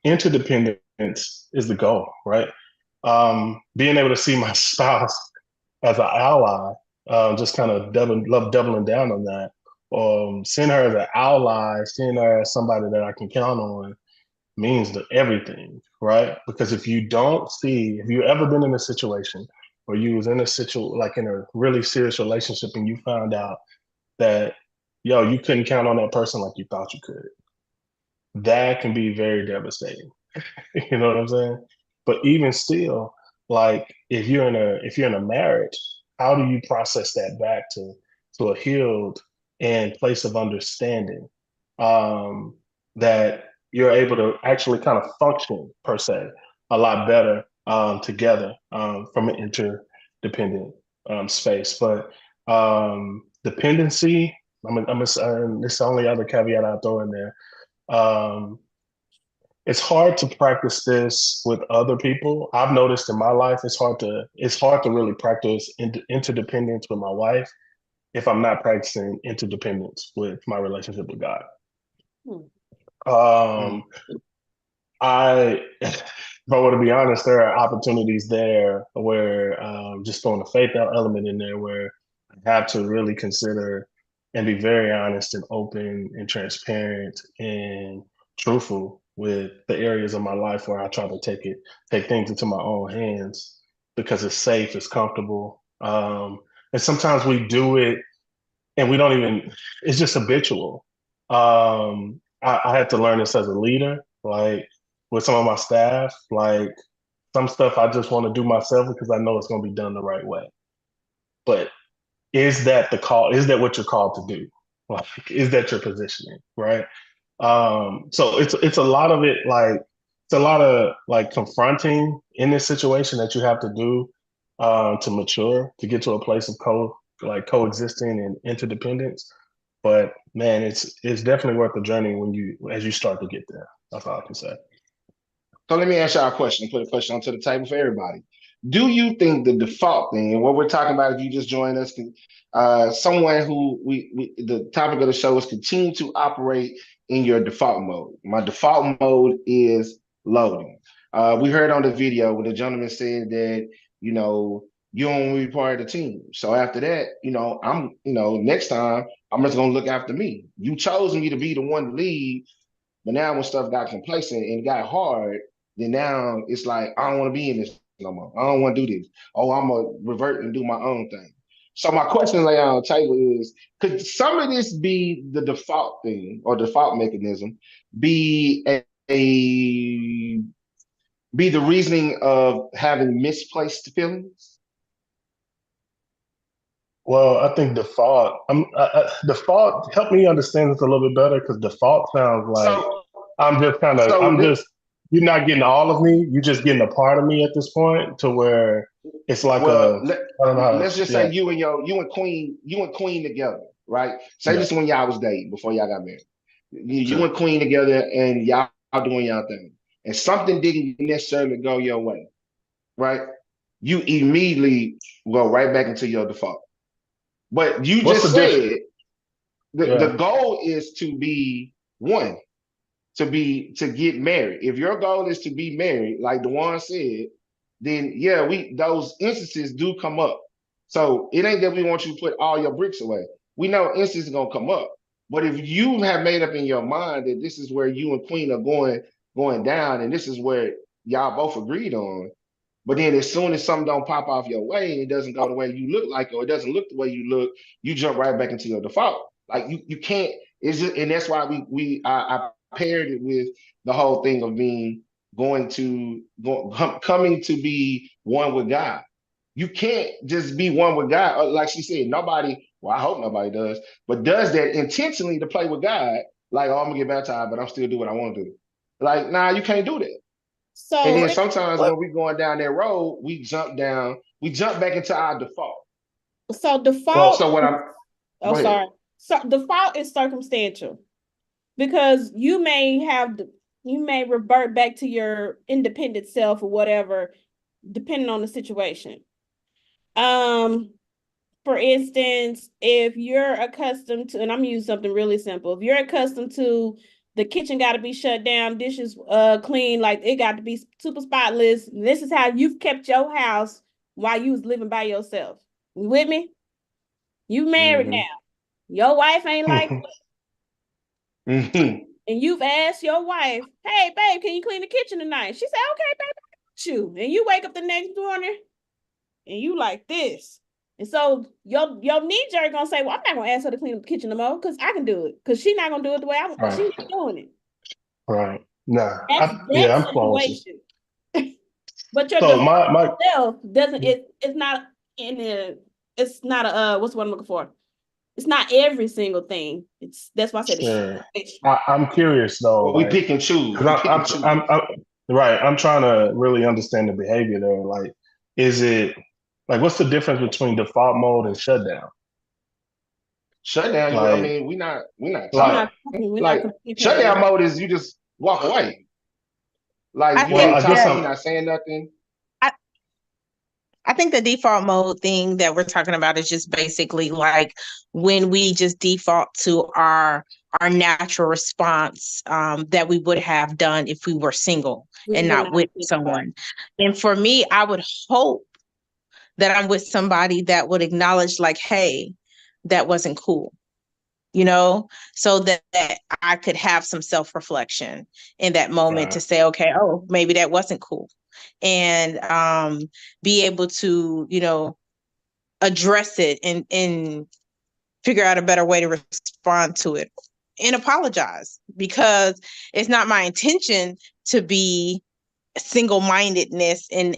interdependence is the goal, right? Being able to see my spouse as an ally, just kind of doubling down on that. Seeing her as an ally, seeing her as somebody that I can count on means everything, right? Because if you don't see, if you ever been in a situation where you was in a like in a really serious relationship and you found out that, you couldn't count on that person like you thought you could, that can be very devastating. You know what I'm saying? But even still, like if you're in a marriage, how do you process that back to a healed and place of understanding, that you're able to actually kind of function per se a lot better together from an interdependent space. But dependency, this is the only other caveat I'll throw in there. Um, it's hard to practice this with other people. I've noticed in my life it's hard to really practice interdependence with my wife if I'm not practicing interdependence with my relationship with God. Um, I, if I were to be honest, there are opportunities there where just throwing a faith element in there where I have to really consider and be very honest and open and transparent and truthful with the areas of my life where I try to take things into my own hands because it's safe, it's comfortable. And sometimes we do it and we don't even, it's just habitual. I had to learn this as a leader, like with some of my staff, like some stuff I just want to do myself because I know it's going to be done the right way. But is that the call? Is that what you're called to do? Like, is that your positioning? Right. So it's a lot of it, like it's a lot of like confronting in this situation that you have to do to mature to get to a place of coexisting and interdependence. But man, it's definitely worth the journey when you as you start to get there. That's all I can say. So let me ask y'all a question, put a question onto the table for everybody. Do you think the default thing, and what we're talking about, if you just joined us, someone who the topic of the show is continue to operate in your default mode. My default mode is loading. We heard on the video when the gentleman said that, you don't want to be part of the team. So after that, next time I'm just gonna look after me. You chose me to be the one to lead, but now when stuff got complacent and it got hard, then now it's like, I don't want to be in this no more. I don't want to do this. Oh, I'm going to revert and do my own thing. So my question lay on the table is, could some of this be the default thing or default mechanism, be be the reasoning of having misplaced feelings? Well, I think default. Default. Help me understand this a little bit better because default sounds like I'm just kind of. I'm just. You're not getting all of me. You're just getting a part of me at this point, to where it's like I don't know. Let's just say you and Queen together, right? Say this when y'all was dating before y'all got married. You and Queen together, and y'all doing y'all thing, and something didn't necessarily go your way, right? You immediately go right back into your default. But you just said the goal is to be one, to get married. If your goal is to be married, like Dewan said, then those instances do come up. So it ain't that we want you to put all your bricks away. We know instances gonna come up. But if you have made up in your mind that this is where you and Queen are going down, and this is where y'all both agreed on, but then as soon as something don't pop off your way and it doesn't go the way you look like, or it doesn't look the way you look, you jump right back into your default. Like you can't. It's just, and that's why I paired it with the whole thing of coming to be one with God. You can't just be one with God. Like she said, nobody. Well, I hope nobody does, but does that intentionally to play with God. Like, oh, I'm gonna get baptized, but I'm still do what I want to do. Like, nah, you can't do that. So, and then sometimes when we're going down that road, we jump back into our default. So default. Sorry. So default is circumstantial, because you may revert back to your independent self or whatever, depending on the situation. For instance, if you're accustomed to, and I'm using something really simple, if you're accustomed to the kitchen got to be shut down, dishes clean, like it got to be super spotless. This is how you've kept your house while you was living by yourself. You with me? You married now. Your wife ain't like and you've asked your wife, hey, babe, can you clean the kitchen tonight? She said, okay, babe, I got you. And you wake up the next morning and you like this. And so your knee jerk gonna say, well, I'm not gonna ask her to clean the kitchen no more because I can do it. Because she's not gonna do it the way I want. She's not doing it. Right. Nah. That's situation. But your self doesn't. It's not in the. It's not a. What's what I'm looking for? It's not every single thing. That's why I said I'm curious though. Well, we pick and choose. I'm right. I'm trying to really understand the behavior there. Like, is it like what's the difference between default mode and shutdown? Shutdown. I mean, we're not like shutdown mode is you just walk away. Like you ain't talking, you're not saying nothing. I think the default mode thing that we're talking about is just basically like when we just default to our natural response that we would have done if we were single and not with someone. And for me, I would hope that I'm with somebody that would acknowledge like, hey, that wasn't cool, so that I could have some self-reflection in that moment to say, okay, oh, maybe that wasn't cool. And be able to, address it and figure out a better way to respond to it and apologize, because it's not my intention to be single-mindedness in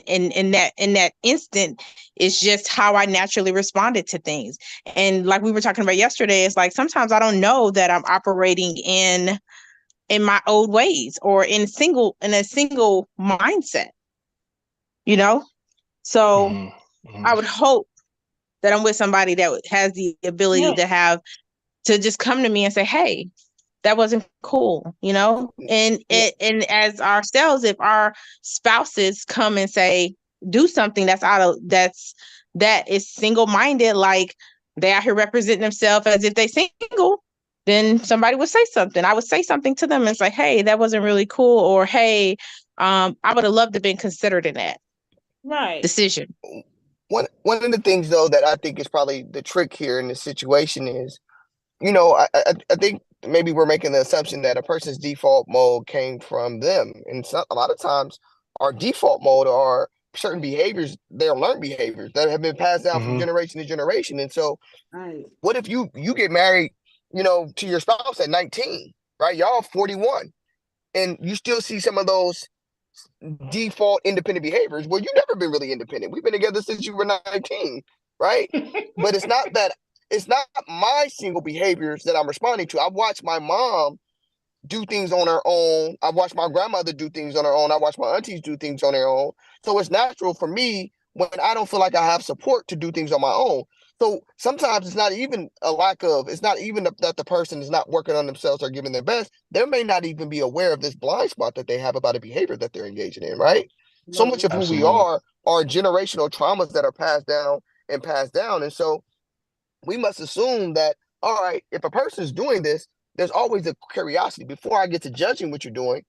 that instant. It's just how I naturally responded to things. And like we were talking about yesterday, it's like sometimes I don't know that I'm operating in in my old ways or in a single mindset, you know? So I would hope that I'm with somebody that has the ability to just come to me and say, hey, that wasn't cool, you know? And as ourselves, if our spouses come and say, do something that is single-minded, like they out here representing themselves as if they single, then somebody would say something. I would say something to them and say, hey, that wasn't really cool, or hey, I would have loved to have been considered in that decision. One of the things though that I think is probably the trick here in this situation is, you know, I think maybe we're making the assumption that a person's default mode came from them, and it's not, a lot of times our default mode are certain behaviors, they're learned behaviors that have been passed down from generation to generation. And so, what if you get married, you know, to your spouse at 19, right? Y'all 41, and you still see some of those default independent behaviors. Well, you've never been really independent. We've been together since you were 19, right? But it's not my single behaviors that I'm responding to. I've watched my mom do things on her own. I've watched my grandmother do things on her own. I watched my aunties do things on their own. So it's natural for me when I don't feel like I have support to do things on my own. So sometimes it's not even it's not even that the person is not working on themselves or giving their best. They may not even be aware of this blind spot that they have about a behavior that they're engaging in, right? So much of who we are generational traumas that are passed down and passed down. And so we must assume that, all right, if a person is doing this, there's always a curiosity. Before I get to judging what you're doing,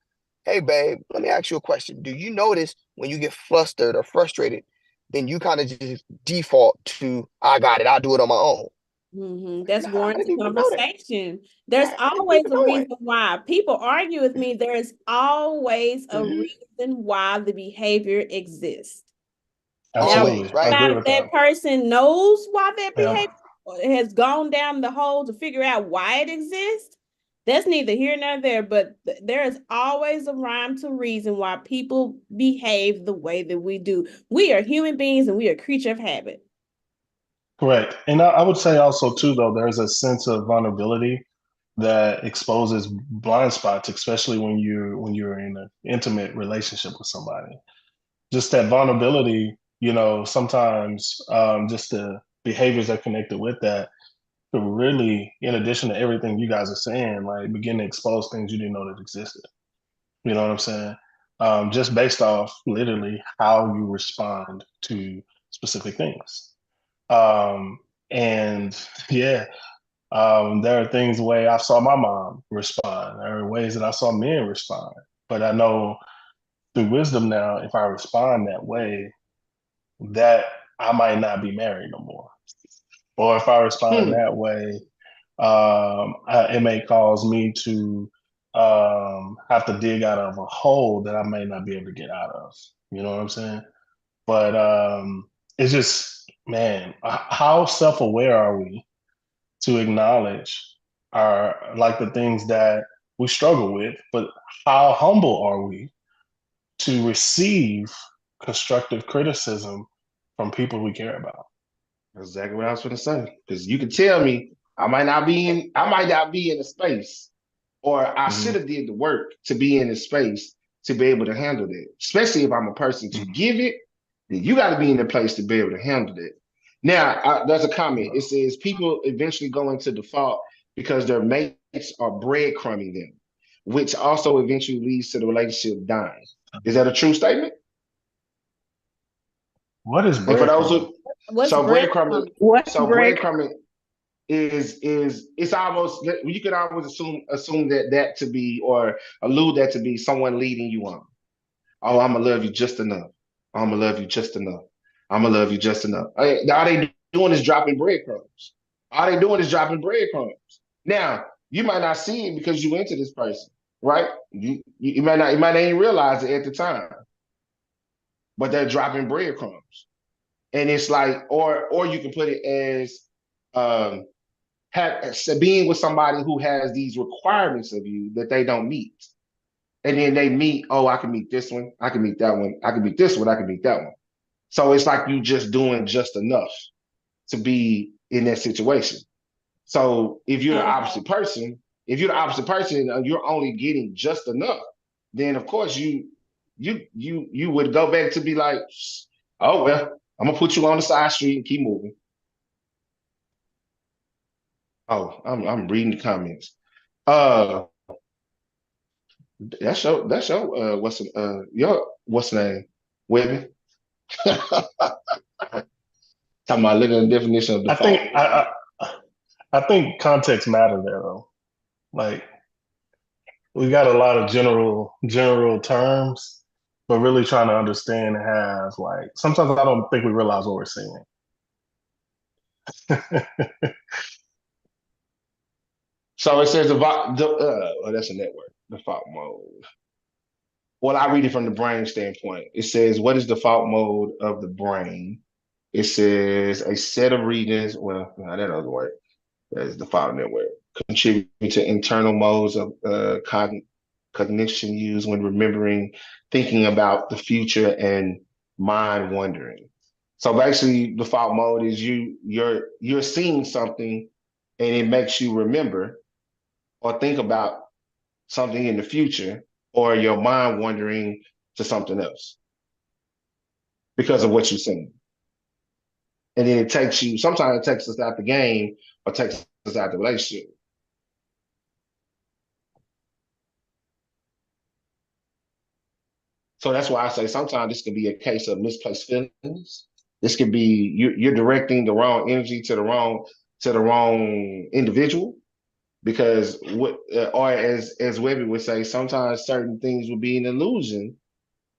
hey, babe, let me ask you a question. Do you notice when you get flustered or frustrated, then you kind of just default to, I got it, I'll do it on my own? That's warranted conversation. There's always a reason why. People argue with me. There's always a reason why the behavior exists. Absolutely. Now, not if that person knows why that behavior has gone down the hole to figure out why it exists. That's neither here nor there, but there is always a rhyme to reason why people behave the way that we do. We are human beings and we are a creature of habit. Correct. And I would say also too, though, there's a sense of vulnerability that exposes blind spots, especially when you're in an intimate relationship with somebody. Just that vulnerability, you know, sometimes just the behaviors that are connected with that could really, in addition to everything you guys are saying, like begin to expose things you didn't know that existed. You know what I'm saying? Just based off literally how you respond to specific things. And yeah, there are things the way I saw my mom respond. There are ways that I saw men respond. But I know through wisdom now, if I respond that way, that I might not be married no more. Or if I respond that way, it may cause me to have to dig out of a hole that I may not be able to get out of. You know what I'm saying? But it's just, man, how self-aware are we to acknowledge the things that we struggle with, but how humble are we to receive constructive criticism from people we care about? That's exactly what I was going to say. Because you can tell me I might not be in a space, or I should have did the work to be in a space to be able to handle that. Especially if I'm a person to give it, then you got to be in a place to be able to handle it. Now, there's a comment. It says people eventually go into default because their mates are breadcrumbing them, which also eventually leads to the relationship dying. Is that a true statement? What is breadcrumbing? Breadcrumbing is it's almost, you could always assume that to be, or allude that to be someone leading you on. Oh, I'm gonna love you just enough. I'm gonna love you just enough. I'm gonna love you just enough. All they doing is dropping breadcrumbs. All they doing is dropping breadcrumbs. Now, you might not see it because you into this person, right? You might not even realize it at the time, but they're dropping breadcrumbs. And it's like, or you can put it as being with somebody who has these requirements of you that they don't meet. And then they meet, oh, I can meet this one, I can meet that one, I can meet this one, I can meet that one. So it's like you just doing just enough to be in that situation. So if you're the opposite person, If you're the opposite person and you're only getting just enough, then of course you would go back to be like, oh well, I'm gonna put you on the side street and keep moving. Oh, I'm reading the comments. Uh that's your what's the name? Webby. Talking about looking at the definition of I default. think I think context matter there though. Like we got a lot of general terms, but really trying to understand and have like sometimes I don't think we realize what we're saying. So it says that's a network, default mode. Well, I read it from the brain standpoint. It says, what is default mode of the brain? It says a set of regions. Well, no, that doesn't work. That is default network. Contribute to internal modes of cognition used when remembering, thinking about the future, and mind wandering. So basically, default mode is you're seeing something, and it makes you remember or think about something in the future, or your mind wandering to something else because of what you're seeing. And then it takes you, sometimes it takes us out the game or takes us out the relationship. So that's why I say sometimes this could be a case of misplaced feelings. This could be you're directing the wrong energy to the wrong individual because what or as Webby would say, sometimes certain things will be an illusion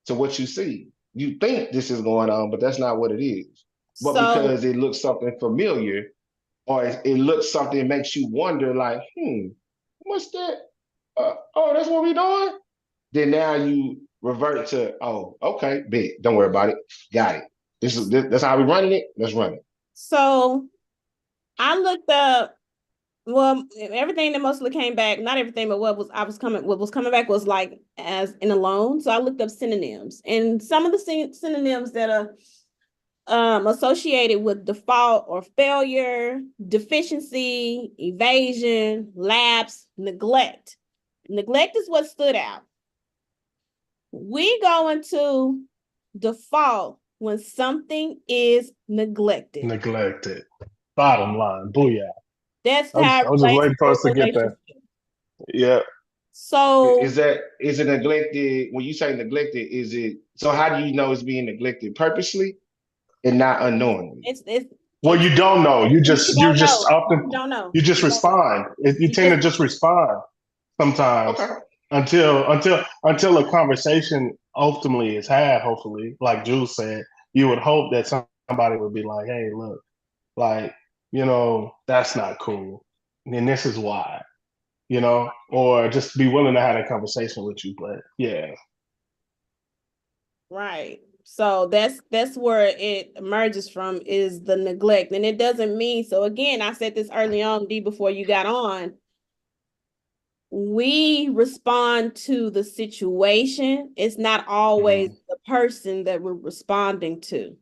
to what you see. You think this is going on, but that's not what it is. But So because it looks something familiar, or it looks something that makes you wonder, like, what's that? Oh, that's what we doing? Then now you revert to, oh, okay, big. Don't worry about it. Got it. That's how we running it. Let's run it. so I looked up. Well, everything that mostly came back, not everything, but what was coming back was like as in alone. So I looked up synonyms, and some of the synonyms that are associated with default or failure, deficiency, evasion, lapse, neglect. Neglect is what stood out. We go into default when something is neglected. Neglected. Bottom line. Booyah. That's I how it was just relates waiting for to us to a get there. relationship. Yeah. So Is it neglected? When you say neglected, is it so? How do you know it's being neglected purposely and not unknowingly? Well, you don't know. You just don't know. often You don't know. you just You don't know. respond. You tend to just respond sometimes Okay. until a conversation ultimately is had. Hopefully, like Jules said, you would hope that somebody would be like, "Hey, look, like that's not cool, and this is why." Or just be willing to have a conversation with you. But yeah. Right. So that's where it emerges from is the neglect. And it doesn't mean, so again, I said this early on, D, before you got on. We respond to the situation. It's not always the person that we're responding to.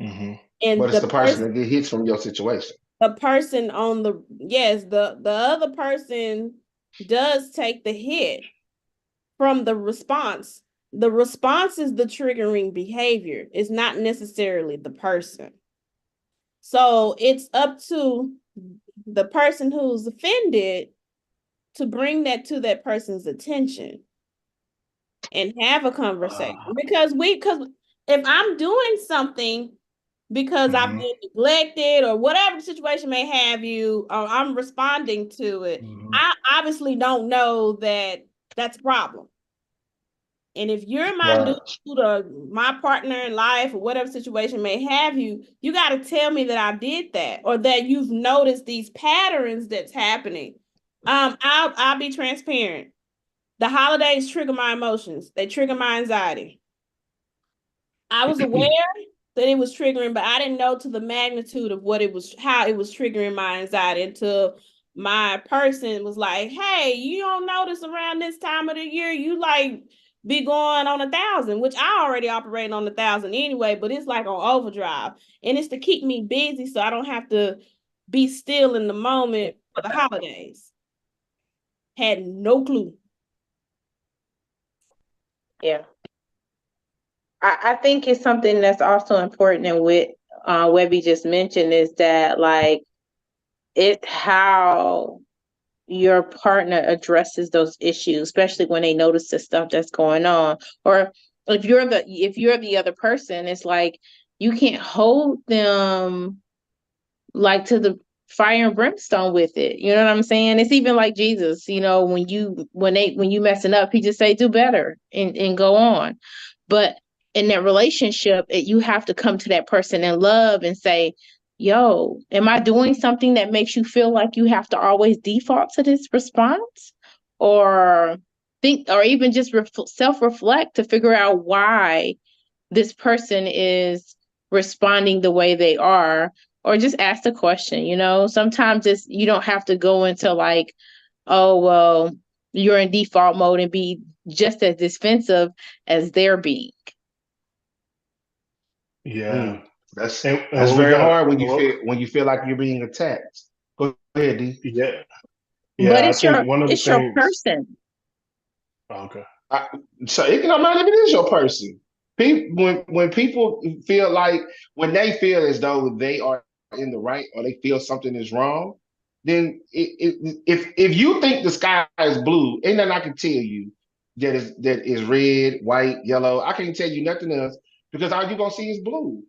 Mm-hmm. And But it's the person that get hits from your situation. The person on the the other person does take the hit from the response. The response is the triggering behavior. It's not necessarily the person. So it's up to the person who's offended to bring that to that person's attention and have a conversation. Because if I'm doing something because I've been neglected or whatever the situation may have you, or I'm responding to it, I obviously don't know that that's a problem. And if you're my dude or my partner in life or whatever situation may have you, you got to tell me that I did that or that you've noticed these patterns that's happening. I'll be transparent. The holidays trigger my emotions. They trigger my anxiety. I was aware that it was triggering, but I didn't know to the magnitude of how it was triggering my anxiety until my person was like, hey, you don't notice around this time of the year, you like be going on 1,000, which I already operate on 1,000 anyway, but it's like on overdrive. And it's to keep me busy so I don't have to be still in the moment for the holidays. had no clue. Yeah. I think it's something that's also important and what Webby just mentioned is that like it's how your partner addresses those issues, especially when they notice the stuff that's going on. Or if you're the other person, it's like you can't hold them like to the fire and brimstone with it. You know what I'm saying? It's even like Jesus, when you messing up, he just say do better and go on. But in that relationship, you have to come to that person in love and say, yo, am I doing something that makes you feel like you have to always default to this response? Or think, or even just self-reflect to figure out why this person is responding the way they are, or just ask the question. Sometimes you don't have to go into like, oh, well, you're in default mode and be just as defensive as they're being. Yeah. That's And very hard when you feel like you're being attacked. Go ahead, D. Yeah. But Yeah, I think one of the it's your things. person. Okay. So it can imagine it is your person. People, when people feel like when they feel as though they are in the right or they feel something is wrong, then if you think the sky is blue, ain't nothing I can tell you that is red, white, yellow. I can't tell you nothing else because all you're gonna see is blue.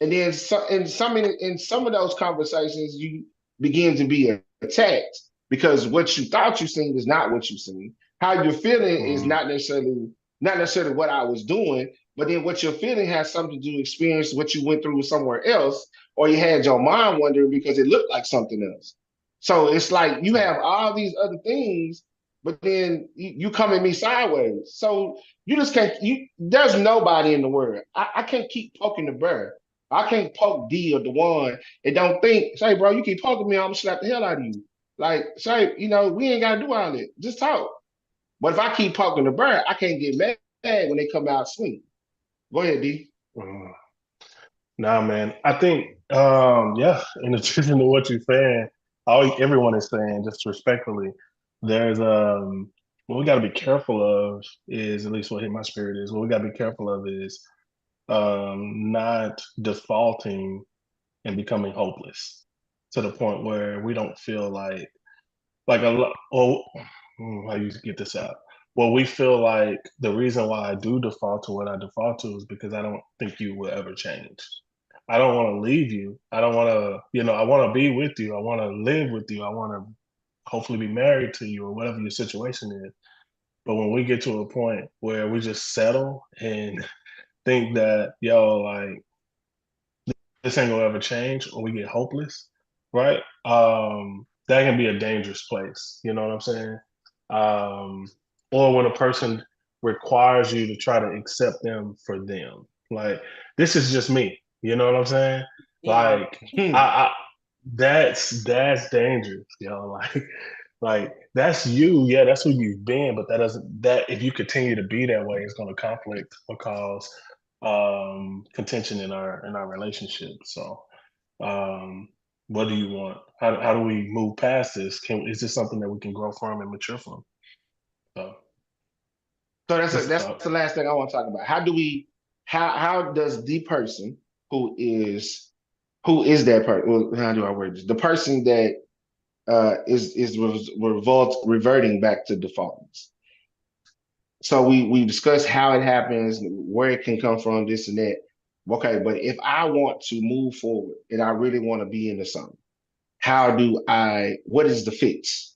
And then in some of those conversations, you begin to be attacked because what you thought you seen is not what you seen. How you're feeling is not necessarily what I was doing, but then what you're feeling has something to do experience what you went through somewhere else, or you had your mind wondering because it looked like something else. So it's like you have all these other things, but then you come at me sideways. So you just can't. There's nobody in the world. I can't keep poking the bear. I can't poke D or the one and don't think, say, bro, you keep poking me, I'm gonna slap the hell out of you. Like, say, we ain't gotta do all that. Just talk. But if I keep poking the bird, I can't get mad when they come out swinging. Go ahead, D. Nah, man. I think, yeah, in addition to what you're saying, everyone is saying, just respectfully, there's what we got to be careful of is, at least what hit my spirit is, what we got to be careful of is not defaulting and becoming hopeless to the point where we don't feel like a lot. Oh, how you get this out? Well, we feel like the reason why I do default to what I default to is because I don't think you will ever change. I don't want to leave you. I don't want to, I want to be with you. I want to live with you. I want to hopefully be married to you or whatever your situation is. But when we get to a point where we just settle and think that, like, this ain't gonna ever change, or we get hopeless, right? That can be a dangerous place. You know what I'm saying? Or when a person requires you to try to accept them for them, like this is just me. You know what I'm saying? Like I that's dangerous, like that's you. Yeah, that's who you've been, but that if you continue to be that way, it's going to conflict or cause contention in our relationship. So what do you want? How do we move past this? Is this something that we can grow from and mature from? So that's the last thing I want to talk about. How does the person who is that person? Well, how do I word this? The person that is reverting back to defaultness. So we discussed how it happens, where it can come from, this and that. Okay, but if I want to move forward and I really want to be into something, what is the fix?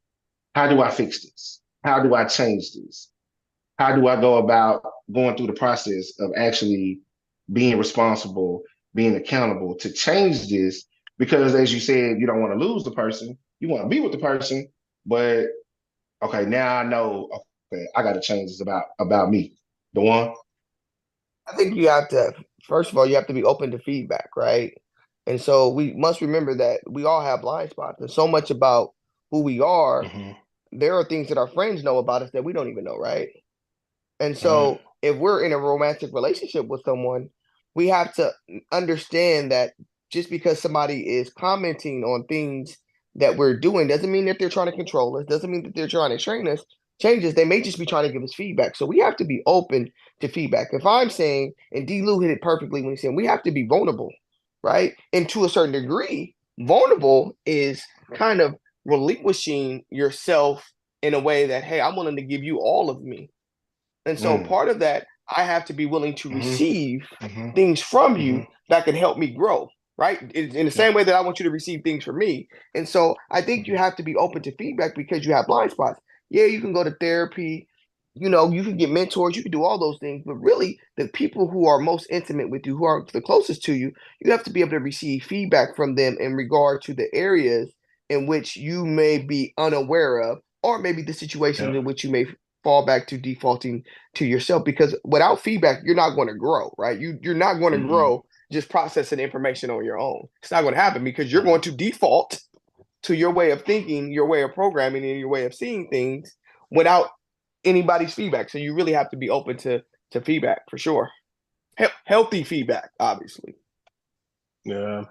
How do I fix this? How do I change this? How do I go about going through the process of actually being responsible, being accountable to change this? Because as you said, you don't want to lose the person, you want to be with the person, but okay, now I know, okay, I got to change this about me. The one? I think you have to, first of all, you have to be open to feedback, right? And so we must remember that we all have blind spots. And so much about who we are, there are things that our friends know about us that we don't even know, right? And so if we're in a romantic relationship with someone, we have to understand that just because somebody is commenting on things that we're doing doesn't mean that they're trying to control us, doesn't mean that they're trying to train us, changes. They may just be trying to give us feedback. So we have to be open to feedback. If I'm saying, and D. Lou hit it perfectly when he's saying we have to be vulnerable, right? And to a certain degree, vulnerable is kind of relinquishing yourself in a way that, hey, I'm willing to give you all of me. And so part of that, I have to be willing to receive things from you that can help me grow, right? In the same way that I want you to receive things from me. And so I think you have to be open to feedback because you have blind spots. Yeah, you can go to therapy, you know, you can get mentors, you can do all those things, but really the people who are most intimate with you, who are the closest to you, you have to be able to receive feedback from them in regard to the areas in which you may be unaware of, or maybe the situations in which you may fall back to defaulting to yourself, because without feedback, you're not going to grow, right? You're not going to grow just processing information on your own. It's not going to happen because you're going to default to your way of thinking, your way of programming, and your way of seeing things without anybody's feedback. So you really have to be open to feedback for sure. Healthy feedback, obviously. Yeah.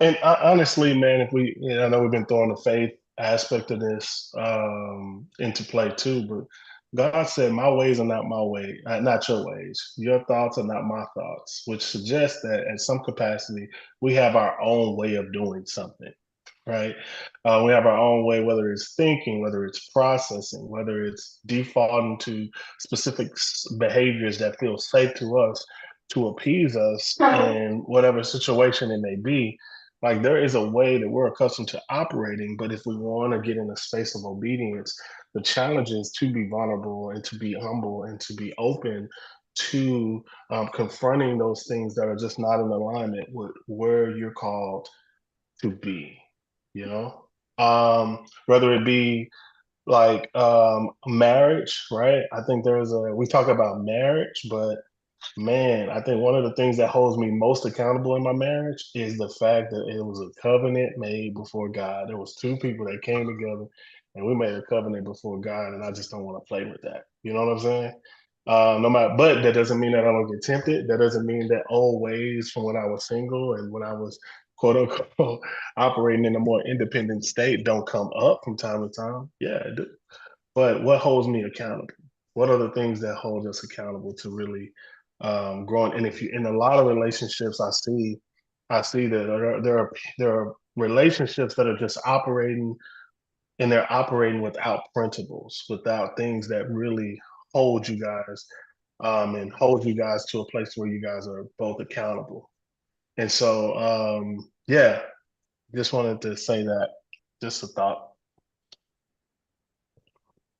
And honestly, man, if we, I know we've been throwing the faith aspect of this into play too, but God said, "My ways are not my way, not your ways. Your thoughts are not my thoughts," which suggests that at some capacity we have our own way of doing something, right? We have our own way, whether it's thinking, whether it's processing, whether it's defaulting to specific behaviors that feel safe to us to appease us in whatever situation it may be. Like there is a way that we're accustomed to operating, but if we want to get in a space of obedience, the challenge is to be vulnerable and to be humble and to be open to confronting those things that are just not in alignment with where you're called to be, you know? Whether it be like marriage, right? I think we talk about marriage, but man, I think one of the things that holds me most accountable in my marriage is the fact that it was a covenant made before God. There was two people that came together and we made a covenant before God, and I just don't want to play with that. You know what I'm saying? No matter, but that doesn't mean that I don't get tempted. That doesn't mean that old ways from when I was single and when I was quote unquote operating in a more independent state don't come up from time to time. Yeah, it do. But what holds me accountable? What are the things that hold us accountable to really growing? And if you in a lot of relationships, I see that there are relationships that are just operating, and they're operating without principles, without things that really hold you guys and hold you guys to a place where you guys are both accountable. And so, yeah, just wanted to say that. Just a thought.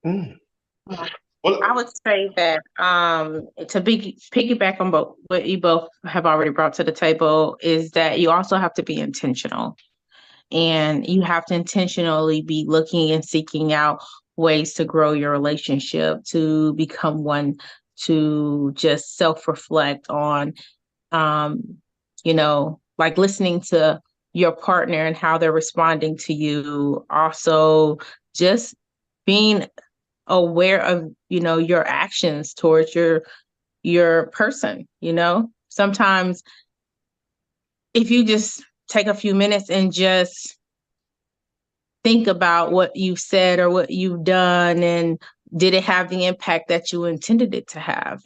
Well, I would say that to piggyback on both what you both have already brought to the table is that you also have to be intentional, and you have to intentionally be looking and seeking out ways to grow your relationship, to become one, to just self-reflect on, like listening to your partner and how they're responding to you. Also, just being aware of, your actions towards your person. Sometimes if you just take a few minutes and just think about what you've said or what you've done, and did it have the impact that you intended it to have?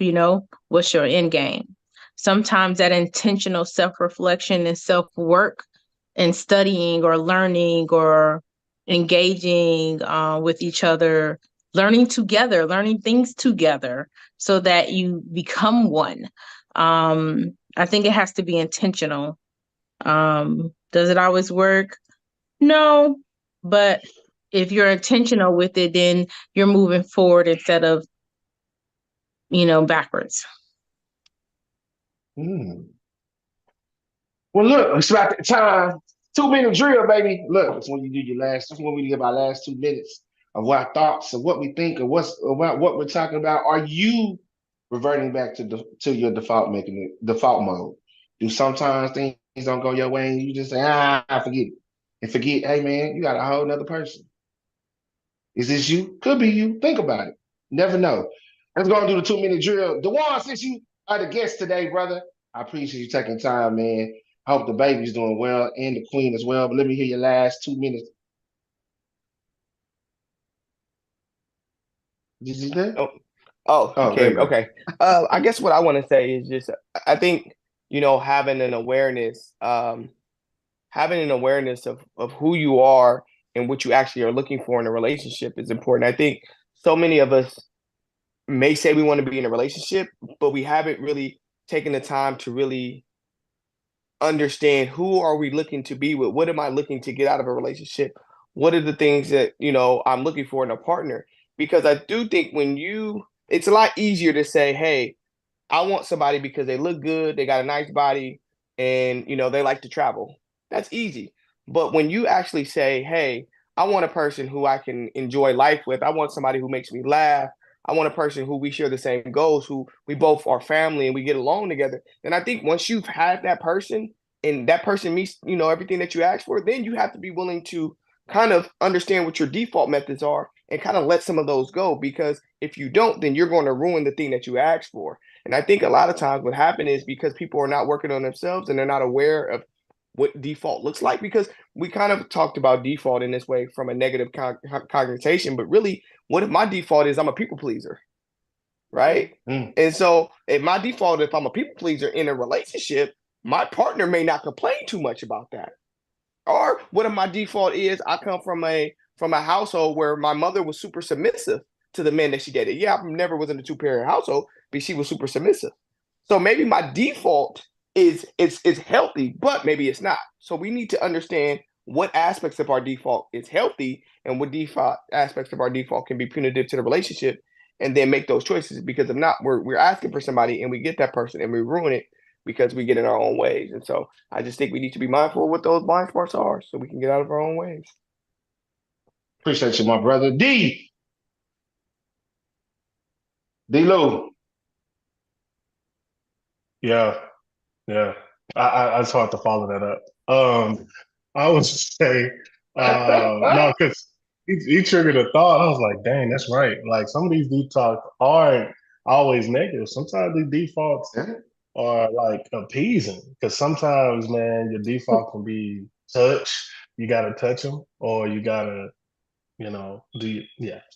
What's your end game? Sometimes that intentional self-reflection and self-work and studying or learning or engaging with each other, learning together, learning things together so that you become one. I think it has to be intentional. Does it always work? No, but if you're intentional with it, then you're moving forward instead of, backwards. Well, look, it's about that time. 2 minute drill, baby. Look, it's when you do your last. That's when we give our last 2 minutes of our thoughts of what we think of what's about what we're talking about. Are you reverting back to your default mode? Do sometimes things don't go your way and you just say, forget it. And forget, hey man, you got a whole nother person. Is this you? Could be you. Think about it. Never know. Let's go and do the 2 minute drill. Dewan, since you are the guest today, brother, I appreciate you taking time, man. Hope the baby's doing well and the queen as well. But let me hear your last 2 minutes. Did you say? Oh, Oh, there okay, you go. okay. I guess what I want to say is just I think, having an awareness of who you are and what you actually are looking for in a relationship is important. I think so many of us may say we want to be in a relationship, but we haven't really taken the time to really understand who are we looking to be with? What am I looking to get out of a relationship? What are the things that, I'm looking for in a partner? Because I do think it's a lot easier to say, hey, I want somebody because they look good, they got a nice body, and they like to travel. That's easy. But when you actually say, "Hey, I want a person who I can enjoy life with. I want somebody who makes me laugh. I want a person who we share the same goals, who we both are family and we get along together." Then I think once you've had that person and that person meets, everything that you ask for, then you have to be willing to kind of understand what your default methods are and kind of let some of those go. Because if you don't, then you're going to ruin the thing that you asked for. And I think a lot of times what happens is because people are not working on themselves and they're not aware of what default looks like, because we kind of talked about default in this way from a negative connotation, but really what if my default is I'm a people pleaser, right? And so if my default, if I'm a people pleaser in a relationship, my partner may not complain too much about that. Or what if my default is I come from a household where my mother was super submissive to the men that she dated. Yeah, I never was in a two-parent household, but she was super submissive. So maybe my default is healthy, but maybe it's not. So we need to understand what aspects of our default is healthy and what default aspects of our default can be punitive to the relationship, and then make those choices. Because if not, we're asking for somebody and we get that person and we ruin it because we get in our own ways. And so I just think we need to be mindful of what those blind spots are so we can get out of our own ways. Appreciate you, my brother. D-Lo. Yeah, yeah. I just hard to follow that up. I would say, no, because he triggered a thought. I was like, dang, that's right. Like some of these deep talks aren't always negative. Sometimes the defaults are like appeasing. Because sometimes, man, your default can be touch. You gotta touch them, or you gotta, yeah,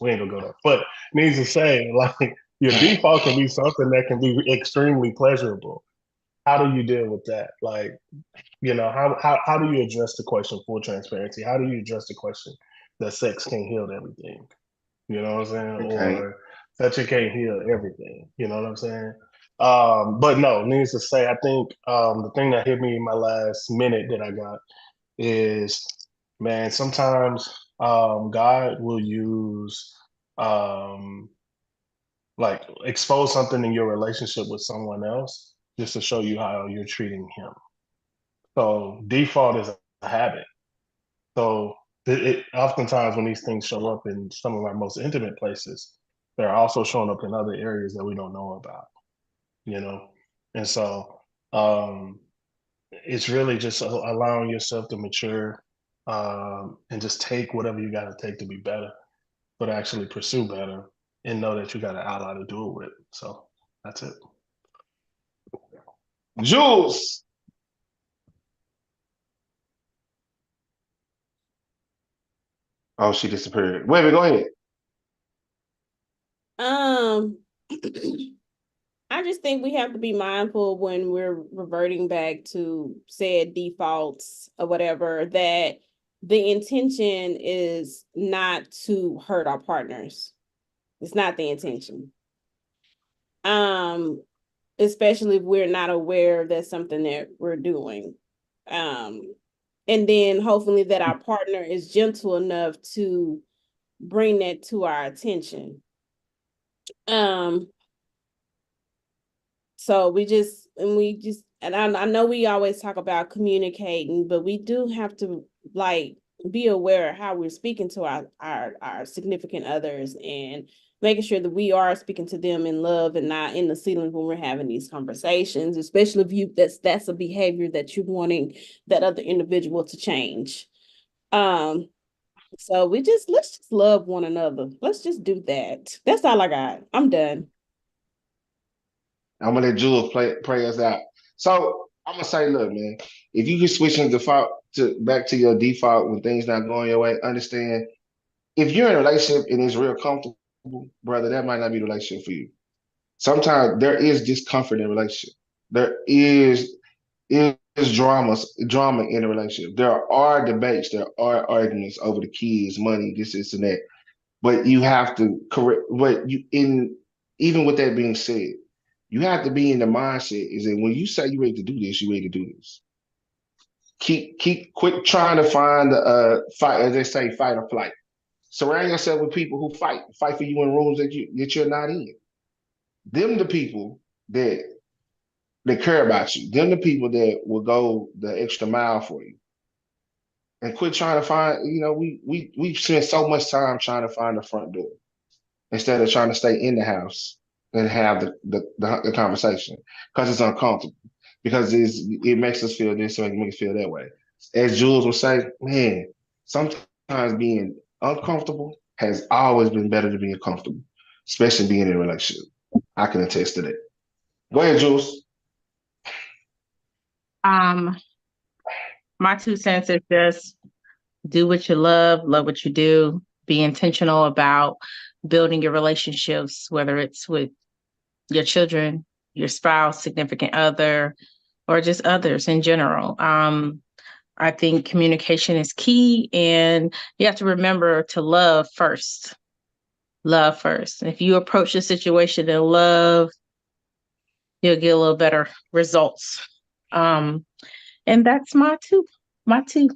we ain't gonna go there. But needs to say, like, your default can be something that can be extremely pleasurable. How do you deal with that? Like, how do you address the question full transparency? How do you address the question that sex can't heal everything? You know what I'm saying? Okay. Or touching can't heal everything. You know what I'm saying? But no, needless to say, I think the thing that hit me in my last minute that I got is, man, sometimes God will use like expose something in your relationship with someone else just to show you how you're treating him. So default is a habit. So it oftentimes when these things show up in some of our most intimate places, they're also showing up in other areas that we don't know about, you know? And so it's really just allowing yourself to mature and just take whatever you got to take to be better, but actually pursue better and know that you got an ally to do it with. So that's it. Jules. Oh, she disappeared. Wait, go ahead. I just think we have to be mindful when we're reverting back to said defaults or whatever, that the intention is not to hurt our partners. It's not the intention. Especially if we're not aware that's something that we're doing. And then hopefully that our partner is gentle enough to bring that to our attention. So and I know we always talk about communicating, but we do have to like be aware of how we're speaking to our significant others, and making sure that we are speaking to them in love and not in the ceilings when we're having these conversations, especially if that's a behavior that you're wanting that other individual to change. So let's just love one another. Let's just do that. That's all I got. I'm done. I'm gonna let Jules pray us out. So I'm gonna say, look, man, if you can switch in default to back to your default when things not going your way, understand if you're in a relationship and it's real comfortable, brother, that might not be the relationship for you. Sometimes there is discomfort in a relationship. There is drama in a relationship. There are debates, there are arguments over the kids, money, this, and that. But you have to correct. But you in even with that being said, you have to be in the mindset is that when you say you ready to do this, you ready to do this. Quit trying to find fight, as they say, fight or flight. Surround yourself with people who fight for you in rooms that you're not in. Them the people that care about you. Them the people that will go the extra mile for you. And quit trying to find. We spend so much time trying to find the front door instead of trying to stay in the house and have the conversation because it's uncomfortable. Because it makes us feel this and it makes us feel that way. As Jules would say, man, sometimes being uncomfortable has always been better than being comfortable, especially being in a relationship. I can attest to that. Go ahead, Jules. Um, my 2 cents is just do what you love what you do, be intentional about building your relationships, whether it's with your children, your spouse, significant other, or just others in general. I think communication is key, and you have to remember to love first. Love first. And if you approach the situation in love, you'll get a little better results. And that's my two. My two.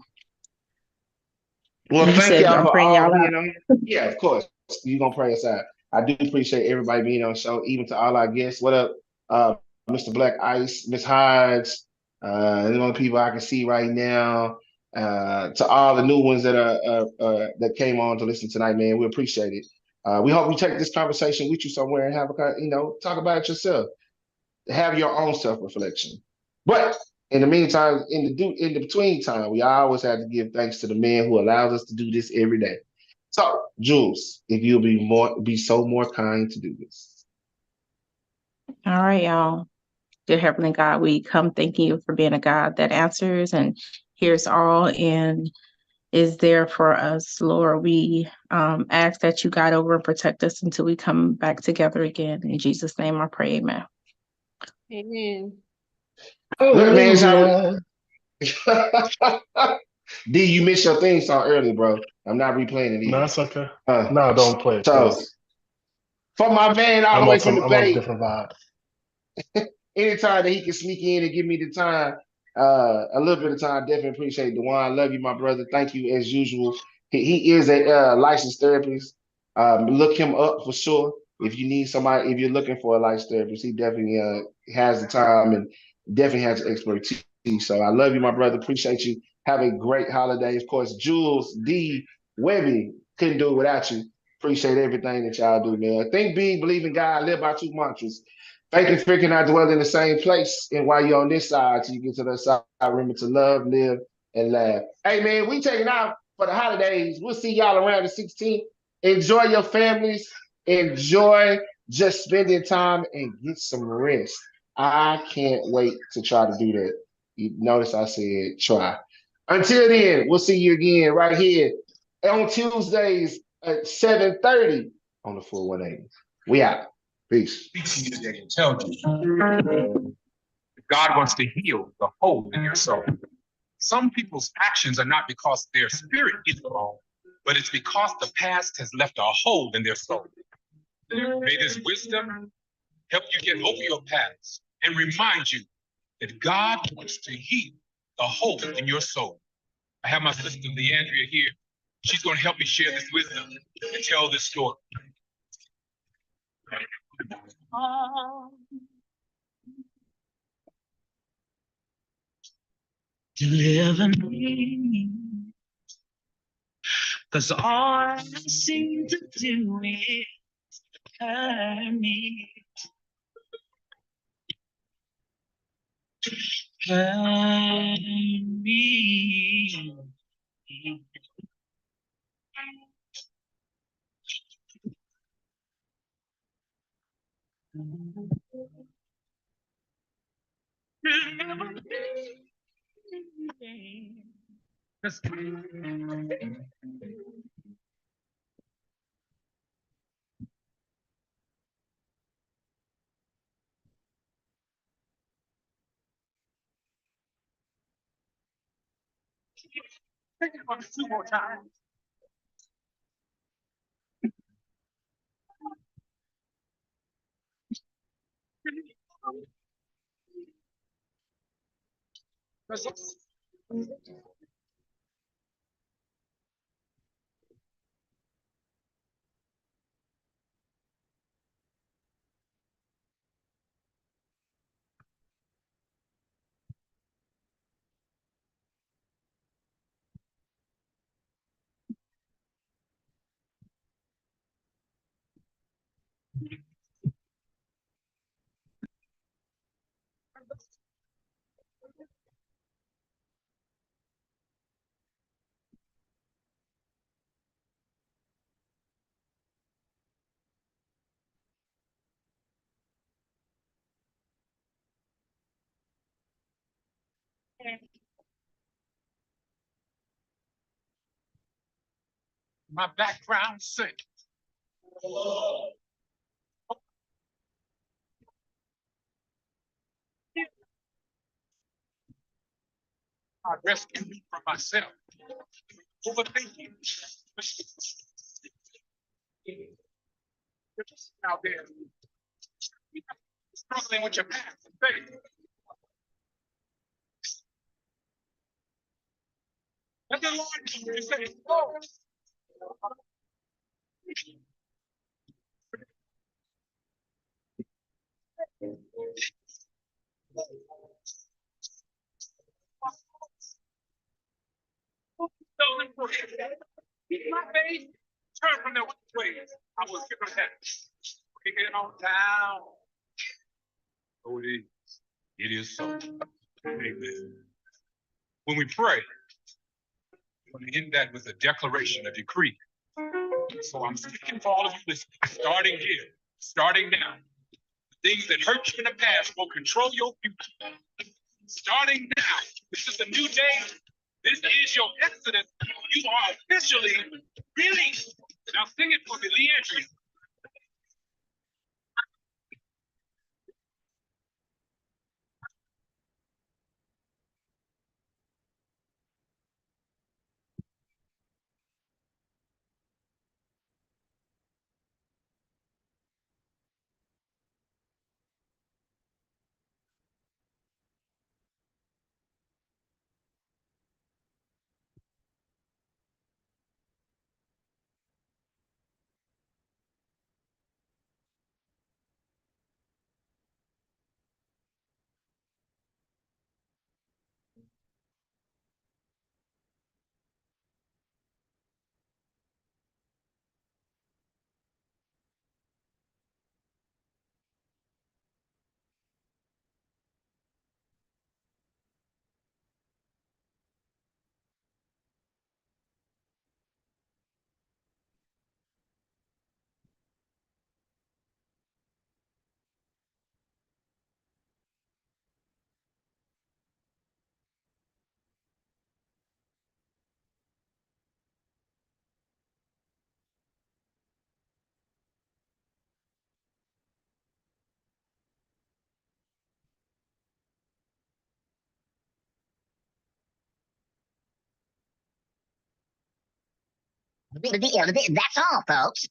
Well, You thank said y'all I'm for praying all y'all being out. on here. Yeah, of course. You're gonna pray us out. I do appreciate everybody being on the show, even to all our guests. What up, Mr. Black Ice, Miss Hodge, and the only people I can see right now. To all the new ones that came on to listen tonight, man, we appreciate it. We hope you take this conversation with you somewhere and have talk about it yourself. Have your own self reflection. But in the meantime, in the between time, we always have to give thanks to the man who allows us to do this every day. So, Jules, if you'll be so more kind to do this. All right, y'all. Dear Heavenly God, we come thanking you for being a God that answers and hears all and is there for us, Lord. We ask that you guide over and protect us until we come back together again. In Jesus' name I pray, amen. Amen. Look, man, Hallelujah. D, you missed your theme song early, bro. I'm not replaying it No, either. it's okay. No, don't play it, So, please. for my man all the way from the I'm on a Bay, different vibe. anytime that he can sneak in and give me the time, a little bit of time, definitely appreciate it. Dewan, I love you, my brother. Thank you as usual. He is a licensed therapist. Look him up for sure. If you need somebody, if you're looking for a licensed therapist, he definitely has the time and definitely has expertise. So I love you, my brother. Appreciate you. Have a great holiday. Of course, Jules, D, Webby, couldn't do it without you. Appreciate everything that y'all do, man. Think big, believe in God, live by two mantras. Thank you for freaking not dwell in the same place. And while you're on this side, till you get to the side, remember to love, live, and laugh. Hey, man, we taking out for the holidays. We'll see y'all around the 16th. Enjoy your families. Enjoy just spending time and get some rest. I can't wait to try to do that. You notice I said try. Until then, we'll see you again right here on Tuesdays at 7:30 on the 418. We out. Peace. Today and tell you God wants to heal the hole in your soul. Some people's actions are not because their spirit is wrong, but it's because the past has left a hole in their soul. May this wisdom help you get over your past and remind you that God wants to heal the hole in your soul. I have my sister Leandria here. She's going to help me share this wisdom and tell this story. Deliver me, 'cause all I seem to do is hurt me. Hurt me. Deliver me. Two more times. My background sing. I rescue me from myself. Overthinking. You're just out there struggling with your past and faith. Let the Lord you say, oh. My faith, turn from their wicked ways. I will give them that. Kick it on down. So it is. It is so. Amen. When we pray, we're going to end that with a declaration, a decree. So I'm speaking for all of you listening, starting here, starting now. Things that hurt you in the past will control your future. Starting now, this is a new day. This is your exodus. You are officially released. Now sing it for me, Leandria. That's all, folks.